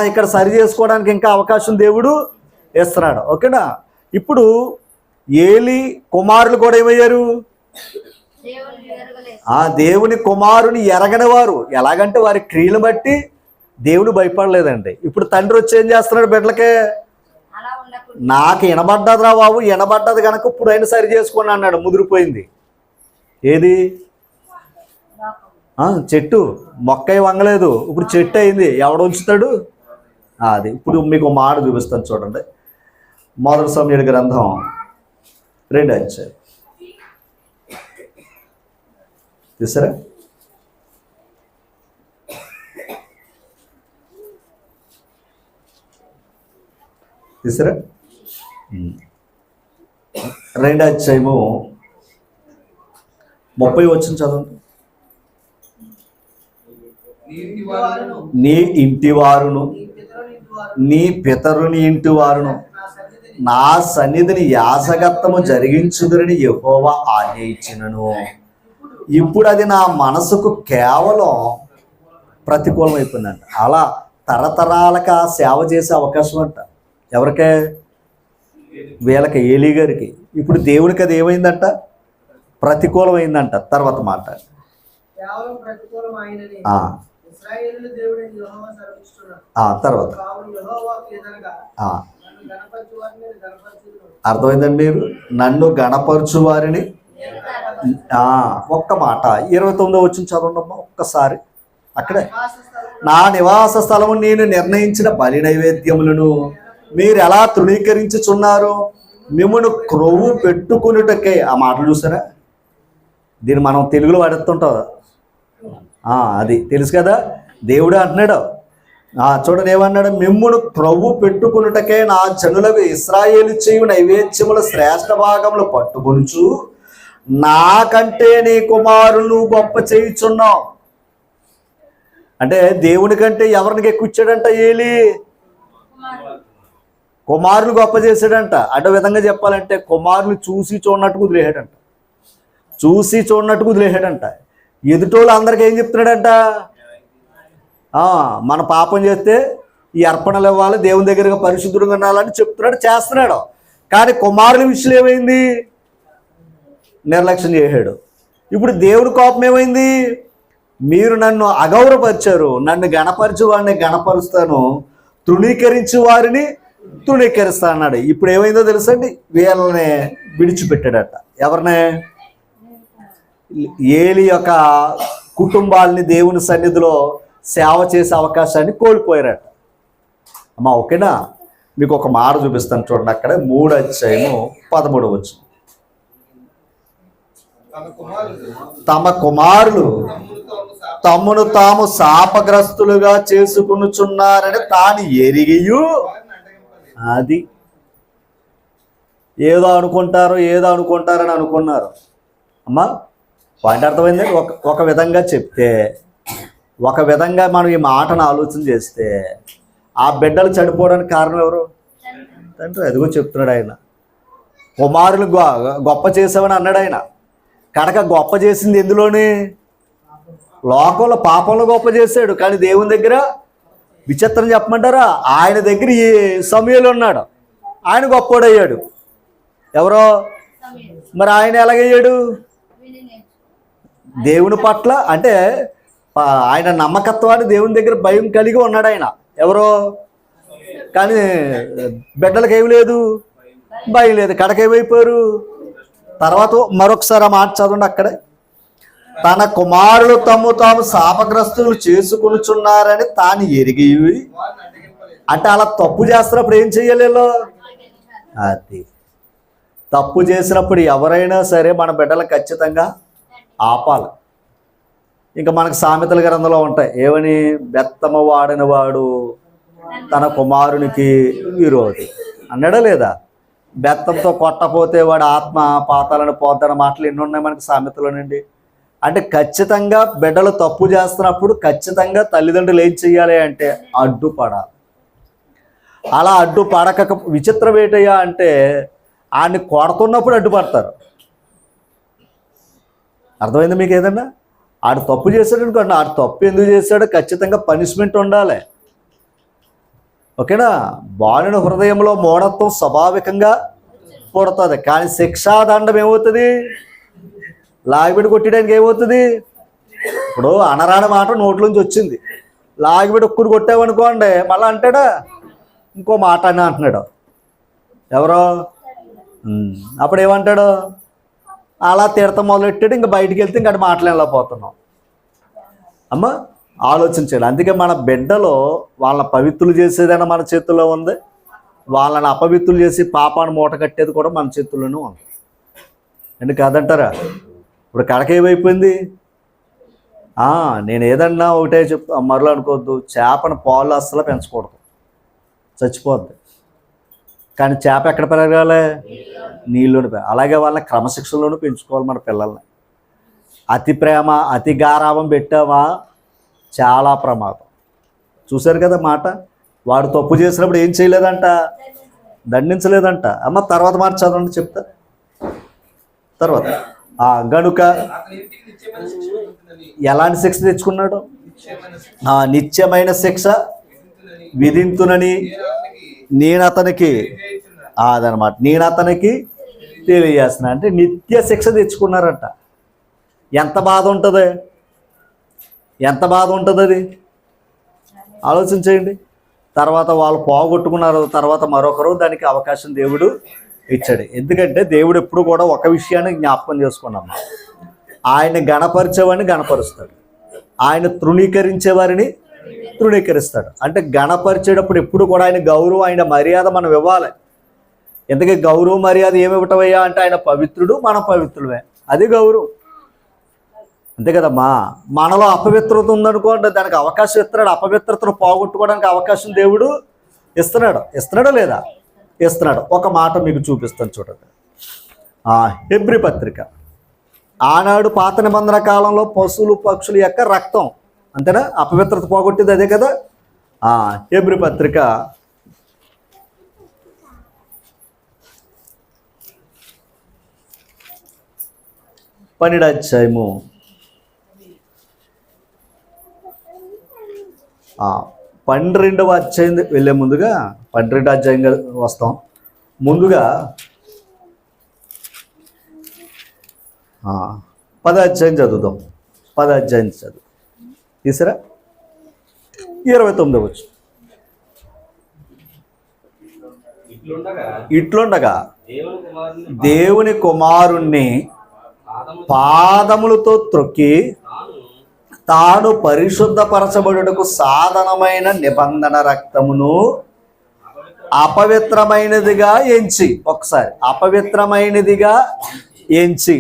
ఇక్కడ సరి చేసుకోవడానికి ఇంకా అవకాశం దేవుడు ఇస్తున్నాడు. ఓకేనా. ఇప్పుడు ఏలి కుమారులు కూడా ఏమయ్యారు? దేవుని కుమారుని ఎరగని వారు. ఎలాగంటే వారి క్రియలు బట్టి దేవుడు భయపడలేదండి. ఇప్పుడు తండ్రి వచ్చి ఏం చేస్తున్నాడు? బిడ్డలకే నాకు వినబడ్డదిరా బాబు, వినబడ్డది కనుక ఇప్పుడు అయినా సరి చేసుకోండి అన్నాడు. ముదిరిపోయింది. ఏది? చెట్టు మొక్క వంగలేదు, ఇప్పుడు చెట్టు అయింది. ఎవడు ఉంచుతాడు? అది. ఇప్పుడు మీకు మాట చూపిస్తాను చూడండి. మొదటి సమూయేలు గ్రంథం 2వ అధ్యాయం చూసారా? చూసారా? 2వ అధ్యాయము 30వ వచనం చదవండి. నీ ఇంటి వారును నీ పితరుని ఇంటి వారును నా సన్నిధిని యాజకత్వము జరిగించుదురని యెహోవా ఆజ్ఞ ఇచ్చినను. ఇప్పుడు అది నా మనసుకు కేవలం ప్రతికూలం అయిపోయిందంట. అలా తరతరాలకు ఆ సేవ చేసే అవకాశం అంట. ఎవరికే? వీళ్ళకి, ఏలీ గారికి. ఇప్పుడు దేవునికి అది ఏమైందంట? ప్రతికూలమైందంట. తర్వాత మాట తర్వాత అర్థమైందండి. మీరు నన్ను గణపరచు వారిని, ఒక్క మాట 29వ వచనం చదవండమ్మా ఒక్కసారి. అక్కడే, నా నివాస స్థలము నేను నిర్ణయించిన బలి నైవేద్యములను మీరు ఎలా తృణీకరించుచున్నారు? మిమ్మల్ని క్రొవ్వు పెట్టుకున్నటకే. ఆ మాటలు చూసారా? దీన్ని మనం తెలుగులో వాడుతుంటాం. అది తెలుసు కదా. దేవుడు అంటున్నాడు, చూడండి ఏమన్నాడు? మిమ్మును క్రొవ్వు పెట్టుకున్నటకే నా జనులకు ఇశ్రాయేలు చేయు నైవేద్యముల శ్రేష్ఠ భాగములు పట్టుకొనుచు నాకంటే నీ కుమారులు గొప్ప చేయుచున్నావు. అంటే దేవుని కంటే ఎవరిని ఎక్కువ ఇచ్చాడంట? ఏలీ కుమారులు గొప్ప చేశాడంట. అడ్డ విధంగా చెప్పాలంటే కుమారులు చూసి చూడనట్టుకు వదిలేశాడంట. చూసి చూడనట్టుకు వదిలేశాడంట. ఎదుటోళ్ళు అందరికీ ఏం చెప్తున్నాడంట? మన పాపం చేస్తే ఈ అర్పణలు ఇవ్వాలి, దేవుని దగ్గరగా పరిశుద్ధంగా ఉండాలని చెప్తున్నాడు, చేస్తున్నాడు. కానీ కుమారుల విషయంలో ఏమైంది? నిర్లక్ష్యం చేశాడు. ఇప్పుడు దేవుడి కోపం ఏమైంది? మీరు నన్ను అగౌరవపరిచారు, నన్ను గణపరిచి వారిని గణపరుస్తాను, తృణీకరించి వారిని తృణీకరిస్తా అన్నాడు. ఇప్పుడు ఏమైందో తెలుసండి? వీళ్ళని విడిచిపెట్టాడట. ఎవరినే? ఏలీ యొక్క కుటుంబాలని దేవుని సన్నిధిలో సేవ చేసే అవకాశాన్ని కోల్పోయారట. అమ్మా ఓకేనా? మీకు ఒక మాట చూపిస్తాను చూడండి. అక్కడ 3వ అధ్యాయము 13వ వచనం. తమ కుమారులు తమను తాము శాపగ్రస్తులుగా చేసుకునుచున్నారని తాను ఎరిగియు, అది ఏదో అనుకుంటారని అనుకున్నారు. అమ్మా పాయింట్ అర్థమైంది? ఒక విధంగా చెప్తే, ఒక విధంగా మనం ఈ మాటను ఆలోచన చేస్తే, ఆ బిడ్డలు చనిపోవడానికి కారణం ఎవరు? తండ్రి. అదిగో చెప్తున్నాడు ఆయన. కుమారులు గొప్ప చేసావని అన్నాడు ఆయన. కనుక గొప్ప చేసింది ఎందులోని? లోకంలో పాపంలో గొప్ప చేశాడు. కానీ దేవుని దగ్గర విచిత్రం చెప్పమంటారా? ఆయన దగ్గర ఈ సమయంలో ఉన్నాడు, ఆయన గొప్పోడయ్యాడు. ఎవరో? మరి ఆయన ఎలాగయ్యాడు? దేవుని పట్ల అంటే ఆయన నమ్మకత్వాన్ని, దేవుని దగ్గర భయం కలిగి ఉన్నాడు ఆయన. ఎవరో? కానీ బిడ్డలకు ఏమి లేదు, భయం లేదు. కడకేమైపోయారు? తర్వాత మరొకసారి ఆ మాట చదవండి అక్కడే. తన కుమారులు తాము శాపగ్రస్తులు చేసుకునిచున్నారని తాను ఎరిగి, అంటే అలా తప్పు చేస్తున్నప్పుడు ఏం చెయ్యాలి? అది తప్పు చేసినప్పుడు ఎవరైనా సరే మన బిడ్డలు ఖచ్చితంగా ఆపాలి. ఇంకా మనకు సామెతల గ్రంథంలో ఉంటాయి. ఏమని? బెత్తమ వాడిన వాడు తన కుమారునికి విరోధి అన్నాడా లేదా? బెత్తంతో కొట్టపోతే వాడు ఆత్మ పాతాలను పోతాన మాటలు ఎన్ని ఉన్నాయి మనకి సామెతలోనండి. అంటే ఖచ్చితంగా బిడ్డలు తప్పు చేస్తున్నప్పుడు ఖచ్చితంగా తల్లిదండ్రులు ఏం చెయ్యాలి అంటే అడ్డుపడాలి. అలా అడ్డుపడక విచిత్రం ఏంటయ్యా అంటే ఆయన్ని కొడుతున్నప్పుడు అడ్డుపడతారు. అర్థమైంది మీకు? ఏదన్నా ఆడు తప్పు చేశాడు అనుకోండి, ఆడు తప్పు ఎందుకు చేశాడో ఖచ్చితంగా పనిష్మెంట్ ఉండాలి. ఓకేనా? బాలుని హృదయంలో మూఢత్వం స్వాభావికంగా పుడుతుంది. కానీ శిక్షాదండం ఏమవుతుంది? లాగిబెట్టి కొట్టడానికి ఏమవుతుంది? ఇప్పుడు అనరాని మాట నోట్లోంచి వచ్చింది, లాగిబెట్టి ఒక్కడు కొట్టామనుకోండి, మళ్ళీ అంటాడా ఇంకో మాట అని అంటున్నాడు. ఎవరో? అప్పుడు ఏమంటాడు? అలా తీర్థం మొదలెట్టాడు, ఇంకా బయటికి వెళ్తే ఇంకా మాట్లాడలేకపోతున్నాం. అమ్మ ఆలోచించాలి. అందుకే మన బిడ్డలో వాళ్ళ పవిత్రులు చేసేదైనా మన చేతుల్లో ఉంది, వాళ్ళని అపవిత్రులు చేసి పాపాన్ని మూట కట్టేది కూడా మన చేతుల్లోనే ఉంది. ఎందుకు కాదంటారా? ఇప్పుడు కడకేమైపోయింది? నేను ఏదన్నా ఒకటే మరలా అనుకోవద్దు, చేపను పాలు అస్సలు పెంచకూడదు, చచ్చిపోద్ది. కానీ చేప ఎక్కడ పెరగాలి? నీళ్ళలోనే. అలాగే వాళ్ళ క్రమశిక్షణలోనూ పెంచుకోవాలి మన పిల్లల్ని. అతి ప్రేమ, అతి గారాభం పెట్టావా చాలా ప్రమాదం. చూశారు కదా మాట. వాడు తప్పు చేసినప్పుడు ఏం చేయలేదంట? దండించలేదంట. అమ్మ తర్వాత మాట చదవండి చెప్తా. తర్వాత గనుక ఎలాంటి శిక్ష తెచ్చుకున్నాడు? నిత్యమైన శిక్ష విధింతునని నేను అతనికి అదనమాట, నేను అతనికి తెలియజేస్తున్నా. అంటే నిత్య శిక్ష తెచ్చుకున్నారంట. ఎంత బాధ ఉంటుంది, ఎంత బాధ ఉంటుంది అది ఆలోచించేయండి. తర్వాత వాళ్ళు పోగొట్టుకున్నారు, తర్వాత మరొకరు దానికి అవకాశం దేవుడు ఇచ్చాడు. ఎందుకంటే దేవుడు ఎప్పుడు కూడా ఒక విషయాన్ని జ్ఞాపకం చేసుకున్నాం, ఆయన గణపరిచేవాడిని గణపరుస్తాడు, ఆయన తృణీకరించేవారిని తృణీకరిస్తాడు. అంటే గణపరిచేటప్పుడు ఎప్పుడు కూడా ఆయన గౌరవం, ఆయన మర్యాద మనం ఇవ్వాలి. ఎందుకంటే గౌరవ మర్యాద ఏమి ఇవ్వటమయ్యా అంటే ఆయన పవిత్రుడు, మనం పవిత్రులమే, అది గౌరవం, అంతే కదమ్మా. మనలో అపవిత్రత ఉందనుకోండి, దానికి అవకాశం ఇస్తున్నాడు. అపవిత్రతను పోగొట్టుకోవడానికి అవకాశం దేవుడు ఇస్తున్నాడా లేదా? ఇస్తున్నాడు. ఒక మాట మీకు చూపిస్తాను చూడండి. హెబ్రీ పత్రిక, ఆనాడు పాత నిబంధన కాలంలో పశువులు పక్షుల యొక్క రక్తం, అంతేనా, అపవిత్రత పోగొట్టింది అదే కదా. హెబ్రీ పత్రిక 12వ అధ్యాయము 12వ అధ్యాయం వెళ్ళే ముందుగా 12వ అధ్యాయంగా వస్తాం. ముందుగా 10వ అధ్యాయం చదువుదాం. 10వ అధ్యాయం చదువు తీసారా? 29వ వచ్చు. ఇట్లుండగా దేవుని కుమారుణ్ణి పాదములతో త్రొక్కి తాను పరిశుద్ధపరచబడుటకు సాధనమైన నిబంధన రక్తమును అపవిత్రమైనదిగా ఎంచి, ఒక్కసారి అపవిత్రమైనదిగా ఎంచి,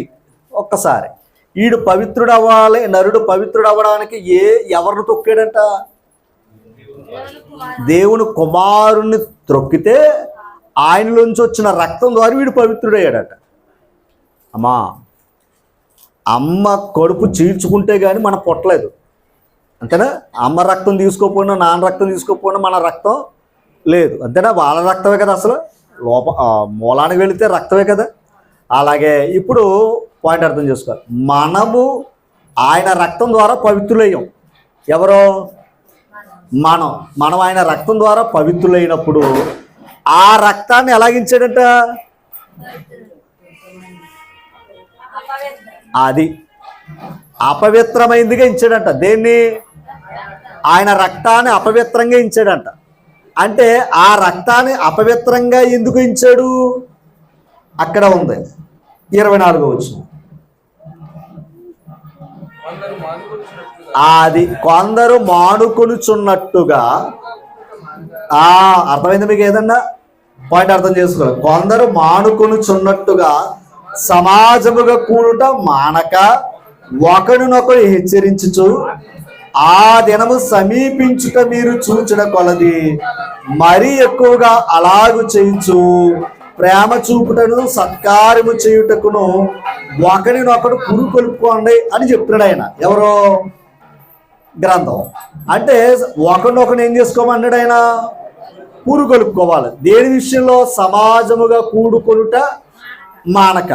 ఒక్కసారి ఈడు పవిత్రుడు అవ్వాలి, నరుడు పవిత్రుడు అవ్వడానికి ఎవరిని తొక్కాడంట? దేవుని కుమారుణ్ణి త్రొక్కితే ఆయనలోంచి వచ్చిన రక్తం ద్వారా వీడు పవిత్రుడయ్యాడట. అమ్మా, అమ్మ కడుపు చీల్చుకుంటే కానీ మనం పొట్టలేదు, అంతేనా? అమ్మ రక్తం తీసుకోకపోయినా, నాన్న రక్తం తీసుకోకపోయినా మన రక్తం లేదు, అంతేనా? వాళ్ళ రక్తమే కదా, అసలు మూలానికి వెళితే రక్తమే కదా. అలాగే ఇప్పుడు పాయింట్ అర్థం చేసుకోవాలి. మనము ఆయన రక్తం ద్వారా పవిత్రులయ్యాం. ఎవరో? మనం ఆయన రక్తం ద్వారా పవిత్రులైనప్పుడు ఆ రక్తాన్ని ఎలాగించాడంట? అది అపవిత్రమైందిగా ఇచ్చాడంట. దేన్ని? ఆయన రక్తాన్ని అపవిత్రంగా ఇచ్చాడంట. అంటే ఆ రక్తాన్ని అపవిత్రంగా ఎందుకు ఇచ్చాడు? అక్కడ ఉంది 24వ వచనం. అది కొందరు మానుకొనుచున్నట్టుగా, అర్థమైంది మీకు? ఏదన్నా పాయింట్ అర్థం చేసుకోవాలి. కొందరు మానుకొనుచున్నట్టుగా సమాజముగా కూడుట మానక ఒకరినొకరు హెచ్చరించుచు ఆ దినము సమీపించుట మీరు చూచిన కొలది మరీ ఎక్కువగా అలాగు చేయించు ప్రేమ చూపుటను సత్కార్యము చేయుటకును ఒకరినొకడు పురుకొల్పుకోండి అని చెప్తున్నాడు ఆయన. ఎవరో? గ్రంథం. అంటే ఒకరినొకరు ఏం చేసుకోమన్నాడు ఆయన? పురుకొల్పుకోవాలి. దేని విషయంలో? సమాజముగా కూడుకొనుట మానక.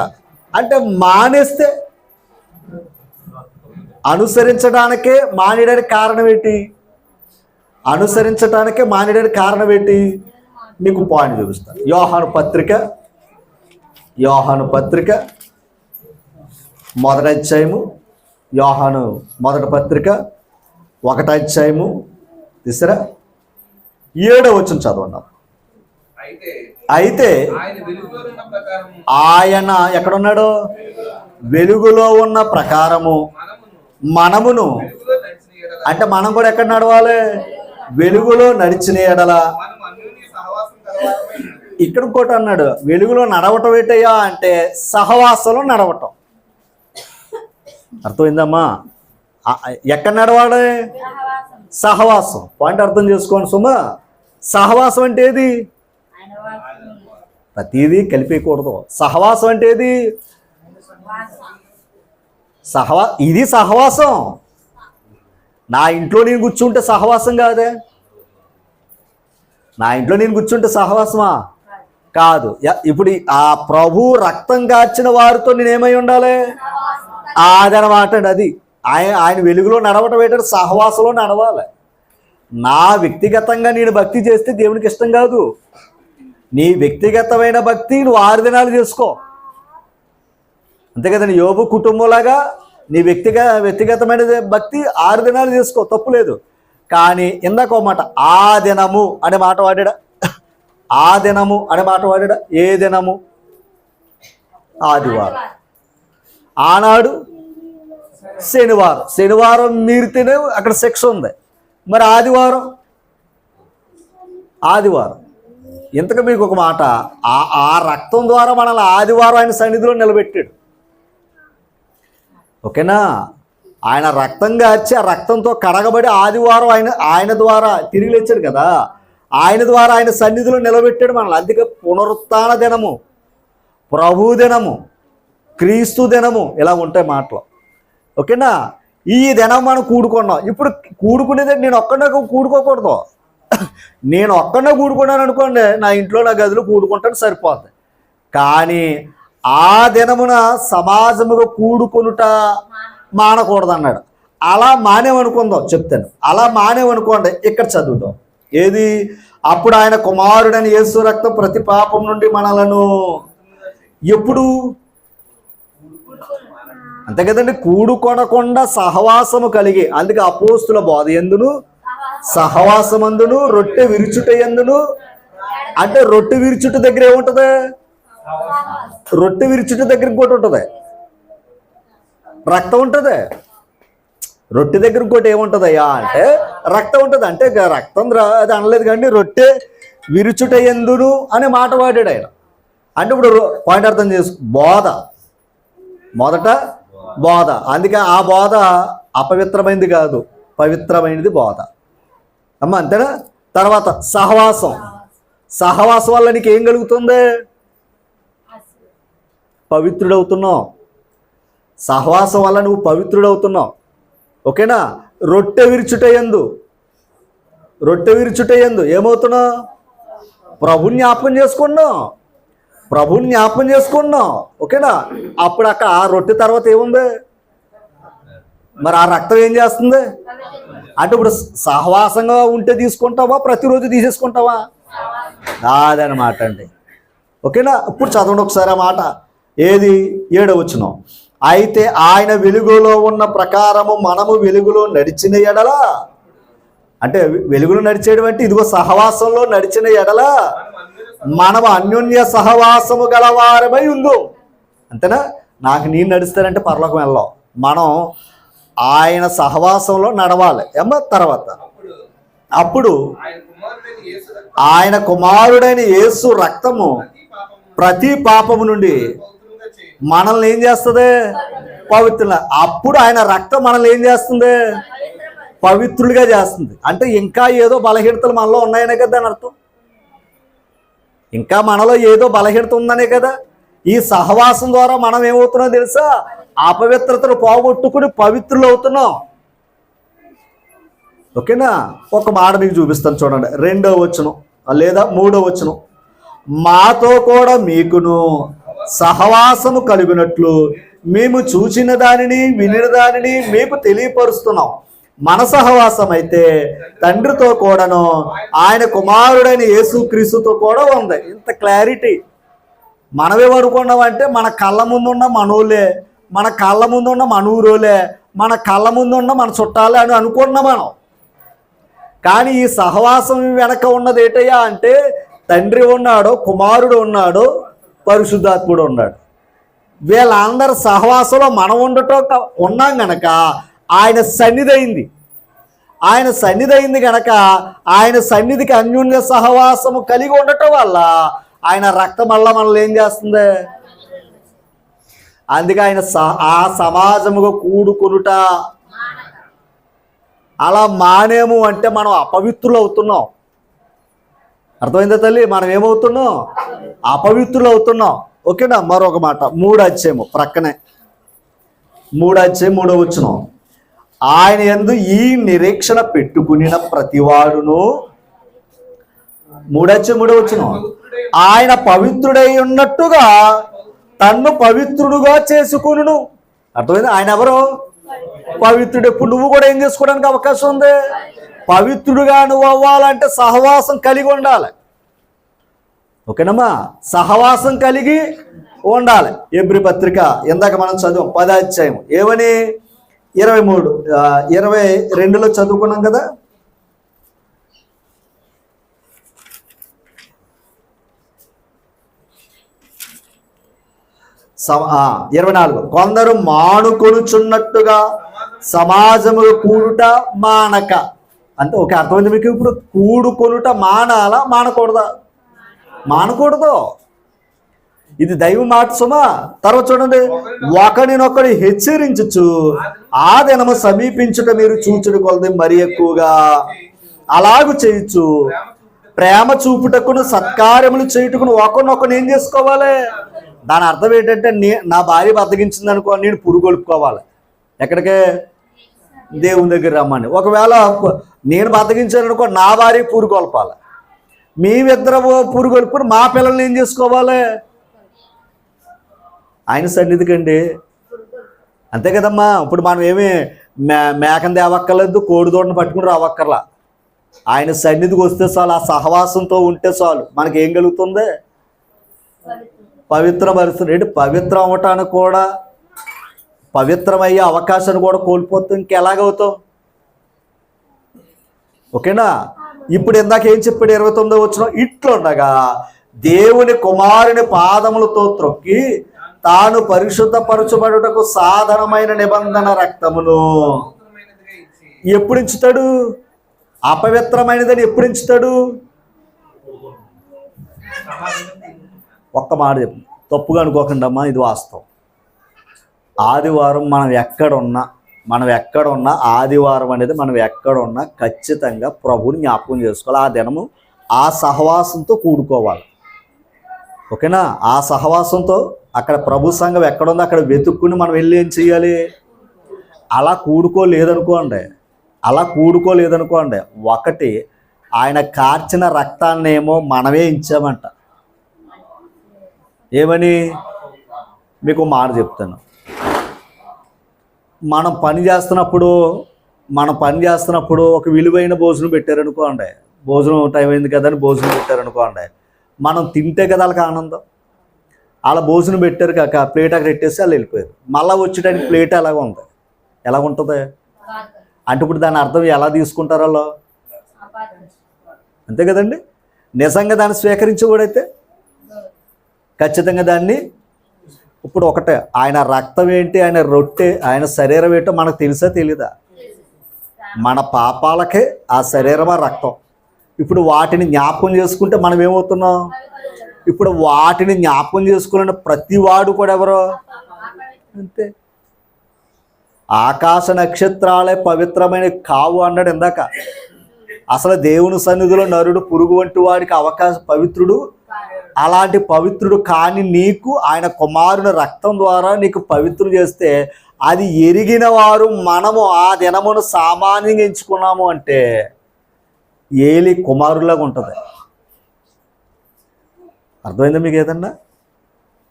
అంటే మానేస్తే అనుసరించడానికే మానేయడానికి కారణం ఏంటి? అనుసరించడానికే మానేయడానికి కారణం ఏంటి? మీకు పాయింట్ చూపిస్తాను. యోహాను పత్రిక 1వ అధ్యాయము, యోహాను 1వ పత్రిక 1వ అధ్యాయము తీసారా? 7వ వచనం చదవండి. అయితే ఆయన ఎక్కడున్నాడు? వెలుగులో ఉన్న ప్రకారము మనమును, అంటే మనం కూడా ఎక్కడ నడవాలి? వెలుగులో నడిచిన ఎడల. ఇక్కడ ఇంకోటి అన్నాడు, వెలుగులో నడవటం ఏంటయ్యా అంటే సహవాసంలో నడవటం. అర్థమైందమ్మా? ఎక్కడ నడవాలి? సహవాసం. పాయింట్ అర్థం చేసుకోండి సుమా. సహవాసం అంటే ఏది? ప్రతిదీ కలిపేయకూడదు. సహవాసం అంటే ఏది? ఇది సహవాసం. నా ఇంట్లో నేను కూర్చుంటే సహవాసం కాదే. నా ఇంట్లో నేను కూర్చుంటే సహవాసమా? కాదు. ఇప్పుడు ఆ ప్రభు రక్తం కార్చిన వారితో నేనేమై ఉండాలి? అదనమాట అండి. అది ఆయన వెలుగులో నడవటం ఏంటంటే సహవాసంలో నడవాలి. నా వ్యక్తిగతంగా నేను భక్తి చేస్తే దేవునికి ఇష్టం కాదు. నీ వ్యక్తిగతమైన భక్తి నువ్వు 6 దినాలు చేసుకో, అంతే కదండి. యోబు కుటుంబంలాగా నీ వ్యక్తిగతమైన భక్తి 6 దినాలు చేసుకో, తప్పు లేదు. కానీ ఇందాక ఒక మాట, ఆ దినము అనే మాట వాడాడా? ఆ దినము అనే మాట వాడాడా? ఏ దినము? ఆదివారం. ఆనాడు శనివారం. శనివారం మీరితేనే అక్కడ శిక్ష ఉంది. మరి ఆదివారం ఇంతకు మీకు ఒక మాట, ఆ రక్తం ద్వారా మనల్ని ఆదివారం ఆయన సన్నిధిలో నిలబెట్టాడు. ఓకేనా? ఆయన రక్తం గార్చి ఆ రక్తంతో కడగబడి ఆదివారం ఆయన ద్వారా తిరిగి లేచాడు కదా, ఆయన ద్వారా ఆయన సన్నిధిలో నిలబెట్టాడు మనల్ని. అందుకే పునరుత్థాన దినము, ప్రభు దినము, క్రీస్తు దినము ఇలా ఉంటాయి మాటలు. ఓకేనా? ఈ దినం మనం కూడుకున్నాం. ఇప్పుడు కూడుకునేది నేను ఒక్కడే కూడుకోకూడదు. నేను ఒక్కడే కూడుకున్నాను అనుకోండి, నా ఇంట్లో నా గదిలో కూడుకుంటాను, సరిపోతుంది. కానీ ఆ దినమున సమాజముగా కూడుకొనుట మానకూడదు అన్నాడు. అలా మానేమనుకుందాం, చెప్తాను. అలా మానేమనుకోండి, ఇక్కడ చదువుతాం. ఏది? అప్పుడు ఆయన కుమారుడని యేసు రక్తం ప్రతి పాపం నుండి మనలను ఎప్పుడు, అంతే కదండి, కూడుకొనకుండా సహవాసము కలిగి. అందుకే అపోస్తుల బోధ ఎందును సహవాసమందును రొట్టె విరుచుట ఎందును. అంటే రొట్టె విరుచుట దగ్గర ఏముంటది? రొట్టె విరుచుట దగ్గర ఇంకోటి ఉంటుంది, రక్తం ఉంటుంది. రొట్టె దగ్గర ఇంకోటి ఏముంటుందయ్యా అంటే రక్తం ఉంటుంది. అంటే రక్తం అది అనలేదు కానీ రొట్టె విరుచుట ఎందును అనే మాట వాడాడు ఆయన. అంటే ఇప్పుడు పాయింట్ అర్థం చేసుకో. బోధ మొదట బోధ. అందుకే ఆ బోధ అపవిత్రమైనది కాదు, పవిత్రమైనది బోధ అమ్మ, అంతేనా? తర్వాత సహవాసం. సహవాసం వల్ల నీకు ఏం కలుగుతుంది? పవిత్రుడవుతున్నావు. సహవాసం వల్ల నువ్వు పవిత్రుడవుతున్నావు. ఓకేనా? రొట్టె విరుచుటయందు ఏమవుతున్నావు? ప్రభుని జ్ఞాపకం చేసుకున్నావు. ఓకేనా? అప్పుడు అక్కడ ఆ రొట్టె తర్వాత ఏముంది? మరి ఆ రక్తం ఏం చేస్తుంది అంటే ఇప్పుడు సహవాసంగా ఉంటే తీసుకుంటావా, ప్రతిరోజు తీసేసుకుంటావా? అదనమాట అండి. ఓకేనా? ఇప్పుడు చదవండి ఒకసారి ఆ మాట. ఏది? 7వ వచనం. అయితే ఆయన వెలుగులో ఉన్న ప్రకారము మనము వెలుగులో నడిచిన ఎడల, అంటే వెలుగులో నడిచేయడం అంటే ఇదిగో సహవాసంలో నడిచిన ఎడల మనము అన్యోన్య సహవాసము గలవారమై ఉందో. అంతేనా? నాకు నేను నడుస్తానంటే పరలోకం వెళ్ళాం. మనం ఆయన సహవాసంలో నడవాలి. తర్వాత అప్పుడు ఆయన కుమారుడైన యేసు రక్తము ప్రతి పాపము నుండి మనల్ని ఏం చేస్తుంది? పవిత్రులు. అప్పుడు ఆయన రక్తం మనల్ని ఏం చేస్తుంది? పవిత్రులుగా చేస్తుంది. అంటే ఇంకా ఏదో బలహీనతలు మనలో ఉన్నాయనే కదా అని అర్థం. ఇంకా మనలో ఏదో బలహీనత ఉందనే కదా. ఈ సహవాసం ద్వారా మనం ఏమవుతున్నాం తెలుసా? అపవిత్రతను పోగొట్టుకుని పవిత్రులు అవుతున్నాం. ఓకేనా? ఒక మాట మీకు చూపిస్తాను చూడండి. 2వ వచనం లేదా 3వ వచనం. మాతో కూడా మీకును సహవాసము కలిగినట్లు మేము చూచిన దానిని వినిన దానిని మీకు తెలియపరుస్తున్నాం. మన సహవాసం అయితే తండ్రితో కూడాను ఆయన కుమారుడైన యేసుక్రీస్తుతో కూడా ఉంది. ఇంత క్లారిటీ. మనమేమనుకున్నామంటే మన కళ్ళ ముందున్న మనోలే, మన కళ్ళ ముందున్న మనూరోలే, మన కళ్ళ ముందున్న మన చుట్టాలే అని అనుకున్నాం మనం. కానీ ఈ సహవాసం వెనక ఉన్నది ఏంటయ్యా అంటే తండ్రి ఉన్నాడు, కుమారుడు ఉన్నాడు, పరిశుద్ధాత్ముడు ఉన్నాడు. వీళ్ళందరి సహవాసంలో మనం ఉన్నాం గనక ఆయన సన్నిధి అయింది గనక ఆయన సన్నిధికి అన్యోన్య సహవాసము కలిగి ఉండటం వల్ల ఆయన రక్తం వల్ల మనల్ని ఏం చేస్తుంది? అందుకే ఆయన ఆ సమాజముగా కూడుకొనుట. అలా మానేము అంటే మనం అపవిత్రులు అవుతున్నాం. అర్థమైందా తల్లి? మనం ఏమవుతున్నాం? అపవిత్రులు అవుతున్నాం. ఓకేనా? మరొక మాట 3వ అధ్యాయము ప్రక్కనే 3వ అధ్యాయం 3వ వచనం. ఆయన యందు ఈ నిరీక్షణ పెట్టుకుని ప్రతివాడును 3:3 ఆయన పవిత్రుడై ఉన్నట్టుగా తన్ను పవిత్రుడుగా చేసుకును. అర్థమైంది? ఆయన ఎవరు? పవిత్రుడు. ఇప్పుడు నువ్వు కూడా ఏం చేసుకోవడానికి అవకాశం ఉంది? పవిత్రుడుగా నువ్వు అవ్వాలంటే సహవాసం కలిగి ఉండాలి. ఓకేనమ్మా? సహవాసం కలిగి ఉండాలి. ఎబ్రీ పత్రిక ఇందాక మనం చదువు 10వ అధ్యాయం ఏమని 22లో చదువుకున్నాం కదా. 24 కొందరు మానుకొనుచున్నట్టుగా సమాజము కూడుట మానక. అంటే ఓకే, అర్థమైంది మీకు? ఇప్పుడు కూడుకొనుట మానాలా మానకూడదా? మానకూడదు. ఇది దైవ మాట సుమా. తర్వాత చూడండి, ఒకరినొకడు హెచ్చరించుచు ఆ దినము సమీపించుట మీరు చూచుడు కొలది మరి ఎక్కువగా అలాగు చేయొచ్చు. ప్రేమ చూపుటకును సత్కార్యములు చేయుటకును ఒకరినొకరు ఏం చేసుకోవాలి? దాని అర్థం ఏంటంటే, నా భార్య బద్దగించింది అనుకో, నేను పురుగొలుపుకోవాలి. ఎక్కడికే? దేవుని దగ్గర రమ్మని. ఒకవేళ నేను బద్దగించాను అనుకో, నా భార్య పురుగొల్పాలి. మేమిద్దరు పురుగొలుపుని మా పిల్లల్ని ఏం చేసుకోవాలి? ఆయన సన్నిధికండి. అంతే కదమ్మా. ఇప్పుడు మనం ఏమి మేకను తేవక్కర్లేదు, కోడిదోడని పట్టుకుని రావక్కర్లా. ఆయన సన్నిధికి వస్తే చాలు, ఆ సహవాసంతో ఉంటే చాలు. మనకేం కలుగుతుంది? పవిత్రపరుస్తుంది. ఏంటి? పవిత్రం అవ్వటానికి కూడా, పవిత్రమయ్యే అవకాశాన్ని కూడా కోల్పోతాం. ఇంకెలాగవుతాం? ఓకేనా? ఇప్పుడు ఇందాక ఏం చెప్పాడు? 29వ వచనం, ఇట్లుండగా దేవుని కుమారుని పాదములతో త్రొక్కి తాను పరిశుద్ధపరచబడుటకు సాధనమైన నిబంధన రక్తమును ఎప్పుడు ఇచ్చుతాడు? అపవిత్రమైనదని ఎప్పుడు ఇచ్చుతాడు? ఒక్క మాట చెప్పు, తప్పుగా అనుకోకండి అమ్మా, ఇది వాస్తవం. ఆదివారం మనం ఎక్కడున్నా ఆదివారం అనేది మనం ఎక్కడున్నా ఖచ్చితంగా ప్రభువుని జ్ఞాపకం చేసుకోవాలి. ఆ దినము ఆ సహవాసంతో కూడుకోవాలి. ఓకేనా? ఆ సహవాసంతో అక్కడ ప్రభు సంఘం ఎక్కడుందో అక్కడ వెతుక్కుని మనం వెళ్ళి ఏం చేయాలి? అలా కూడుకోలేదనుకోండి, ఒకటి ఆయన కార్చిన రక్తాన్నేమో మనమే ఇచ్చామంట. ఏమని? మీకు మాట చెప్తాను. మనం పని చేస్తున్నప్పుడు ఒక విలువైన భోజనం పెట్టారనుకోండి, భోజనం టైం అయింది కదా అని భోజనం పెట్టారనుకోండి, మనం తింటే కదా వాళ్ళకి ఆనందం. అలా భోజనం పెట్టారు కాక ప్లేట్ అక్కడ పెట్టేసి వాళ్ళు వెళ్ళిపోయారు. మళ్ళీ వచ్చేటానికి ప్లేట్ ఎలా ఉంటుంది అంటే ఇప్పుడు దాని అర్థం ఎలా తీసుకుంటారు వాళ్ళు? అంతే కదండి. నిజంగా దాన్ని స్వీకరించేవాడైతే ఖచ్చితంగా దాన్ని. ఇప్పుడు ఒకటే, ఆయన రక్తం ఏంటి, ఆయన రొట్టె, ఆయన శరీరం ఏంటో మనకు తెలుసా తెలీదా? మన పాపాలకే ఆ శరీరం, ఆ రక్తం. ఇప్పుడు వాటిని జ్ఞాపకం చేసుకుంటే మనం ఏమవుతున్నాం? ఇప్పుడు వాటిని జ్ఞాపకం చేసుకున్న ప్రతి వాడు కూడా ఎవరో అంతే. ఆకాశ నక్షత్రాలే పవిత్రమైన కావు అన్నాడు ఇందాక. అసలు దేవుని సన్నిధిలో నరుడు పురుగు వంటి వాడికి పవిత్రుడు. అలాంటి పవిత్రుడు కాని నీకు ఆయన కుమారుని రక్తం ద్వారా నీకు పవిత్రుడు చేస్తే, అది ఎరిగిన వారు మనము ఆ దినమును సామాన్యంగా ఎంచుకున్నాము అంటే ఏలి కుమారులాగా ఉంటుంది. అర్థమైందా మీకు? ఏదన్నా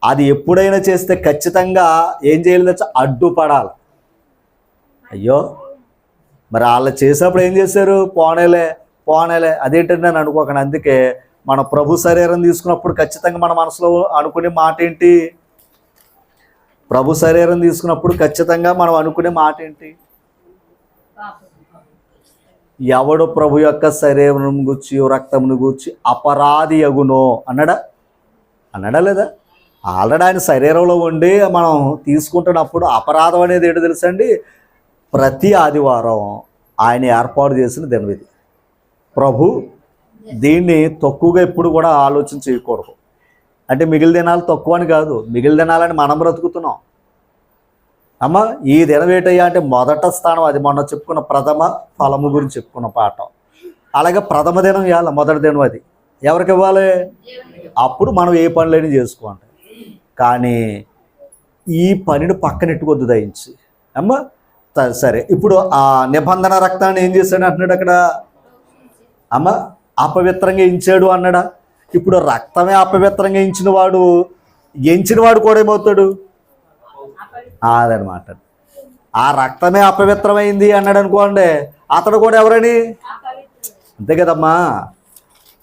అది ఎప్పుడైనా చేస్తే ఖచ్చితంగా ఏం చేయాలి? అడ్డుపడాలి. అయ్యో, మరి వాళ్ళు చేసినప్పుడు ఏం చేశారు? పోనేలే అదేంటంటే నేను అనుకోకండి. అందుకే మన ప్రభు శరీరం తీసుకున్నప్పుడు ఖచ్చితంగా మన మనసులో అనుకునే మాట ఏంటి? ప్రభు శరీరం తీసుకున్నప్పుడు ఖచ్చితంగా మనం అనుకునే మాట ఏంటి? ఎవడు ప్రభు యొక్క శరీరం గూర్చి రక్తమును గూర్చి అపరాధి అగునో అన్నాడా లేదా? ఆల్రెడీ ఆయన శరీరంలో ఉండి మనం తీసుకుంటున్నప్పుడు అపరాధం అనేది ఏంటో తెలుసండి? ప్రతి ఆదివారం ఆయన ఏర్పాటు చేసిన దినం ఇది. ప్రభు దీన్ని తక్కువగా ఎప్పుడు కూడా ఆలోచన చేయకూడదు. అంటే మిగిలిన దినాలు తక్కువ అని కాదు, మిగిలిన దినాలని మనం బ్రతుకుతున్నాం. అమ్మ, ఈ దినం ఏంటయ్యా అంటే మొదట స్థానం. అది మొన్న చెప్పుకున్న ప్రథమ ఫలము గురించి చెప్పుకున్న పాఠం. అలాగే ప్రథమ దినం ఇవ్వాలి, మొదటి దినం. అది ఎవరికి ఇవ్వాలి? అప్పుడు మనం ఏ పనులైనా చేసుకోండి. కానీ ఈ పనిని పక్కనెట్టుకొద్దు దయించి. అమ్మ సరే, ఇప్పుడు ఆ నిబంధన రక్తాన్ని ఏం చేశాడు అంటున్నాడు అక్కడ. అమ్మ, అపవిత్రంగా ఎంచాడు అన్నాడా? ఇప్పుడు రక్తమే అపవిత్రంగా ఎంచిన వాడు కూడా ఏమవుతాడు? అదనమాట. ఆ రక్తమే అపవిత్రమైంది అన్నాడు అనుకోండి, అతడు కూడా ఎవరని? అంతే కదమ్మా.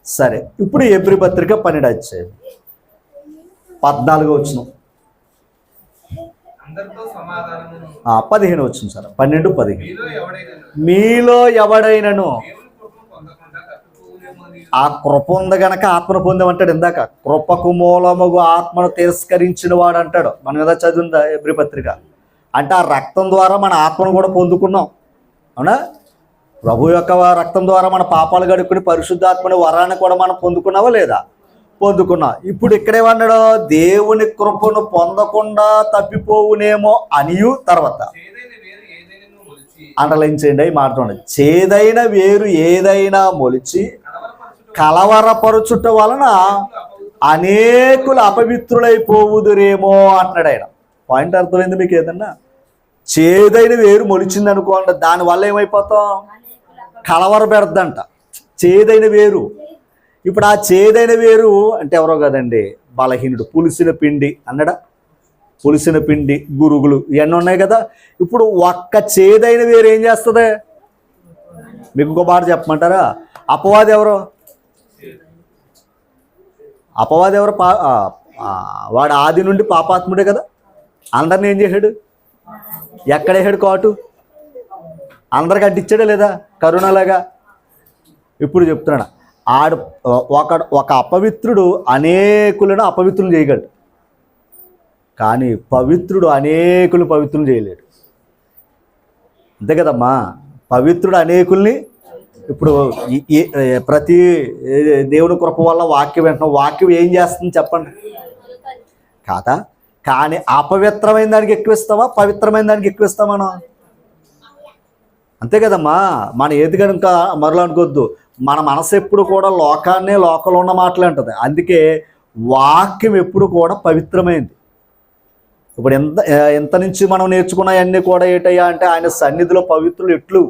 సరే, ఇప్పుడు హెబ్రీ పత్రిక 12 అధ్యాయం 14 వచనం 15 వచనం సార్, 12-15. మీలో ఎవడైనను ఆ కృప ఉంది గనక ఆత్మను పొందామంటాడు. ఇందాక కృపకు మూలముగు ఆత్మను తిరస్కరించిన వాడు అంటాడు. మనం ఏదో చదివిందా హెబ్రీ పత్రిక? అంటే ఆ రక్తం ద్వారా మన ఆత్మను కూడా పొందుకున్నాం. అవునా? ప్రభు యొక్క రక్తం ద్వారా మన పాపాలు గడుక్కుని పరిశుద్ధాత్మని వరాన్ని కూడా మనం పొందుకున్నావా లేదా? పొందుకున్నాం. ఇప్పుడు ఇక్కడేమన్నాడు? దేవుని కృపను పొందకుండా తప్పిపోవునేమో అనియు, తర్వాత అండర్లైన్ చేయండి, అవి మాట్లాడండి. చేదైన వేరు ఏదైనా మొలిచి కలవరపరుచుట వలన అనేకులు అపవిత్రులైపోవుదురేమో అంటున్నాడు ఆయన. పాయింట్ అర్థమైంది మీకు? ఏదన్నా చేదైన వేరు మొలిచింది అనుకోండి, దానివల్ల ఏమైపోతాం? కలవర పెడద్దంట చేదైన వేరు. ఇప్పుడు ఆ చేదైన వేరు అంటే ఎవరో కదండి, బలహీనుడు. పులిసిన పిండి అన్నాడా? పులిసిన పిండి, గురుగులు, ఇవన్నీ ఉన్నాయి కదా. ఇప్పుడు ఒక్క చేదైన వేరు ఏం చేస్తుంది? మీకు ఇంకో మాట చెప్పమంటారా? అపవాది ఎవరు? వాడు ఆది నుండి పాపాత్ముడే కదా. అందరిని ఏం చేశాడు? ఎక్కడేసాడు కాటు? అందరికి అంటించాడా లేదా? కరోనాలాగా. ఇప్పుడు చెప్తున్నాడు, ఒక అపవిత్రుడు అనేకులను అపవిత్రులు చేయగలడు, కానీ పవిత్రుడు అనేకులు పవిత్రులు చేయలేడు. అంతే కదమ్మా. పవిత్రుడు అనేకుల్ని, ఇప్పుడు ప్రతి దేవుని కృప వల్ల వాక్యం వింటున్నాం, వాక్యం ఏం చేస్తుంది చెప్పండి? కాదా? కానీ అపవిత్రమైన దానికి ఎక్కువ ఇస్తావా, పవిత్రమైన దానికి ఎక్కువ ఇస్తాం మనం? అంతే కదమ్మా. మన ఏది కనుక మరలా అనుకోవద్దు, మన మనసు ఎప్పుడు కూడా లోకంలో ఉన్న మాటలే ఉంటుంది. అందుకే వాక్యం ఎప్పుడు కూడా పవిత్రమైంది. ఇప్పుడు ఎంత నుంచి మనం నేర్చుకున్నవన్నీ కూడా ఏంటయ్యా అంటే, ఆయన సన్నిధిలో పవిత్రులు ఎట్లు.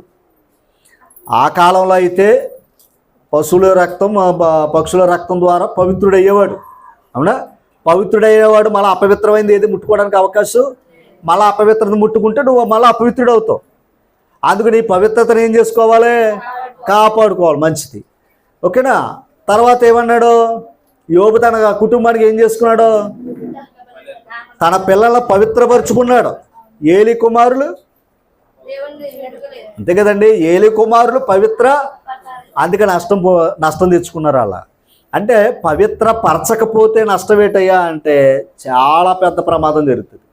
ఆ కాలంలో అయితే పశువుల రక్తం, పక్షుల రక్తం ద్వారా పవిత్రుడు అయ్యేవాడు. అవునా? పవిత్రుడయ్యేవాడు. మళ్ళీ అపవిత్రమైంది ఏది ముట్టుకోవడానికి అవకాశం, మళ్ళీ అపవిత్రత ముట్టుకుంటే నువ్వు మళ్ళీ అపవిత్రుడు అవుతావు. అందుకని ఈ పవిత్రతను ఏం చేసుకోవాలి? కాపాడుకోవాలి. మంచిది, ఓకేనా? తర్వాత ఏమన్నాడు? యోబు తన కుటుంబానికి ఏం చేసుకున్నాడు? తన పిల్లలను పవిత్రపరుచుకున్నాడు. ఏలి కుమారులు, అంతే కదండి, ఏలి కుమారులు పవిత్ర, అందుకే నష్టం తెచ్చుకున్నారు. అలా అంటే పవిత్ర పరచకపోతే నష్టం ఏంటయ్యా అంటే చాలా పెద్ద ప్రమాదం జరుగుతుంది.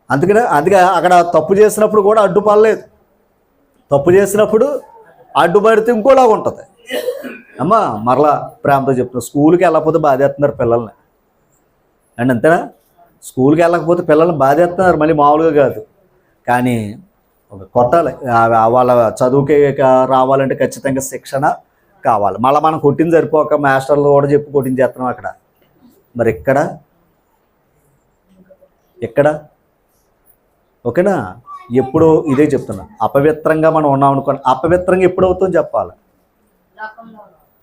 అందుకే అక్కడ తప్పు చేసినప్పుడు కూడా అడ్డుపడలేదు. తప్పు చేసినప్పుడు అడ్డుపడితే ఇంకోలాగా ఉంటుంది. అమ్మా మరలా ప్రేమతో చెప్తున్నా, స్కూల్కి వెళ్ళకపోతే బాధేస్తున్నారు పిల్లల్ని అండ్ అంతేనా? స్కూల్కి వెళ్ళకపోతే పిల్లల్ని బాధేస్తున్నారు, మళ్ళీ మామూలుగా కాదు. కానీ కొట్టాలి. వాళ్ళ చదువుకి రావాలంటే ఖచ్చితంగా శిక్షణ కావాలి. మళ్ళీ మనం కొట్టింది సరిపోక మాస్టర్లు కూడా చెప్పి కొట్టించేస్తున్నాం అక్కడ. మరి ఎక్కడ ఓకేనా? ఎప్పుడు ఇదే చెప్తున్నా, అపవిత్రంగా మనం ఉన్నాం అనుకోండి, అపవిత్రంగా ఎప్పుడు అవుతాం చెప్పాలి.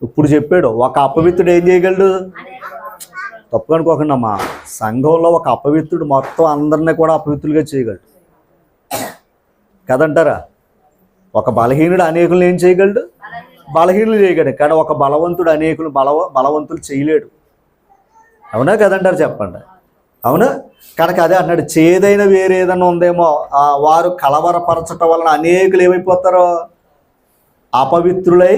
ఇప్పుడు చెప్పాడు, ఒక అపవిత్రుడు ఏం చేయగలడు? తప్పు అనుకోకుండా అమ్మా, సంఘంలో ఒక అపవిత్రుడు మొత్తం అందరినీ కూడా అపవిత్రులుగా చేయగలడు కదంటారా? ఒక బలహీనుడు అనేకులను ఏం చేయగలడు? బలహీనులు చేయగలడు. కానీ ఒక బలవంతుడు అనేకులు బలవంతులు చేయలేడు. అవునా కదంటారు? చెప్పండి. అవునా? కనుక అదే అన్నాడు, చేదైన వేరేదన్నా ఉందేమో, వారు కలవరపరచటం వలన అనేకులు ఏమైపోతారో? అపవిత్రులై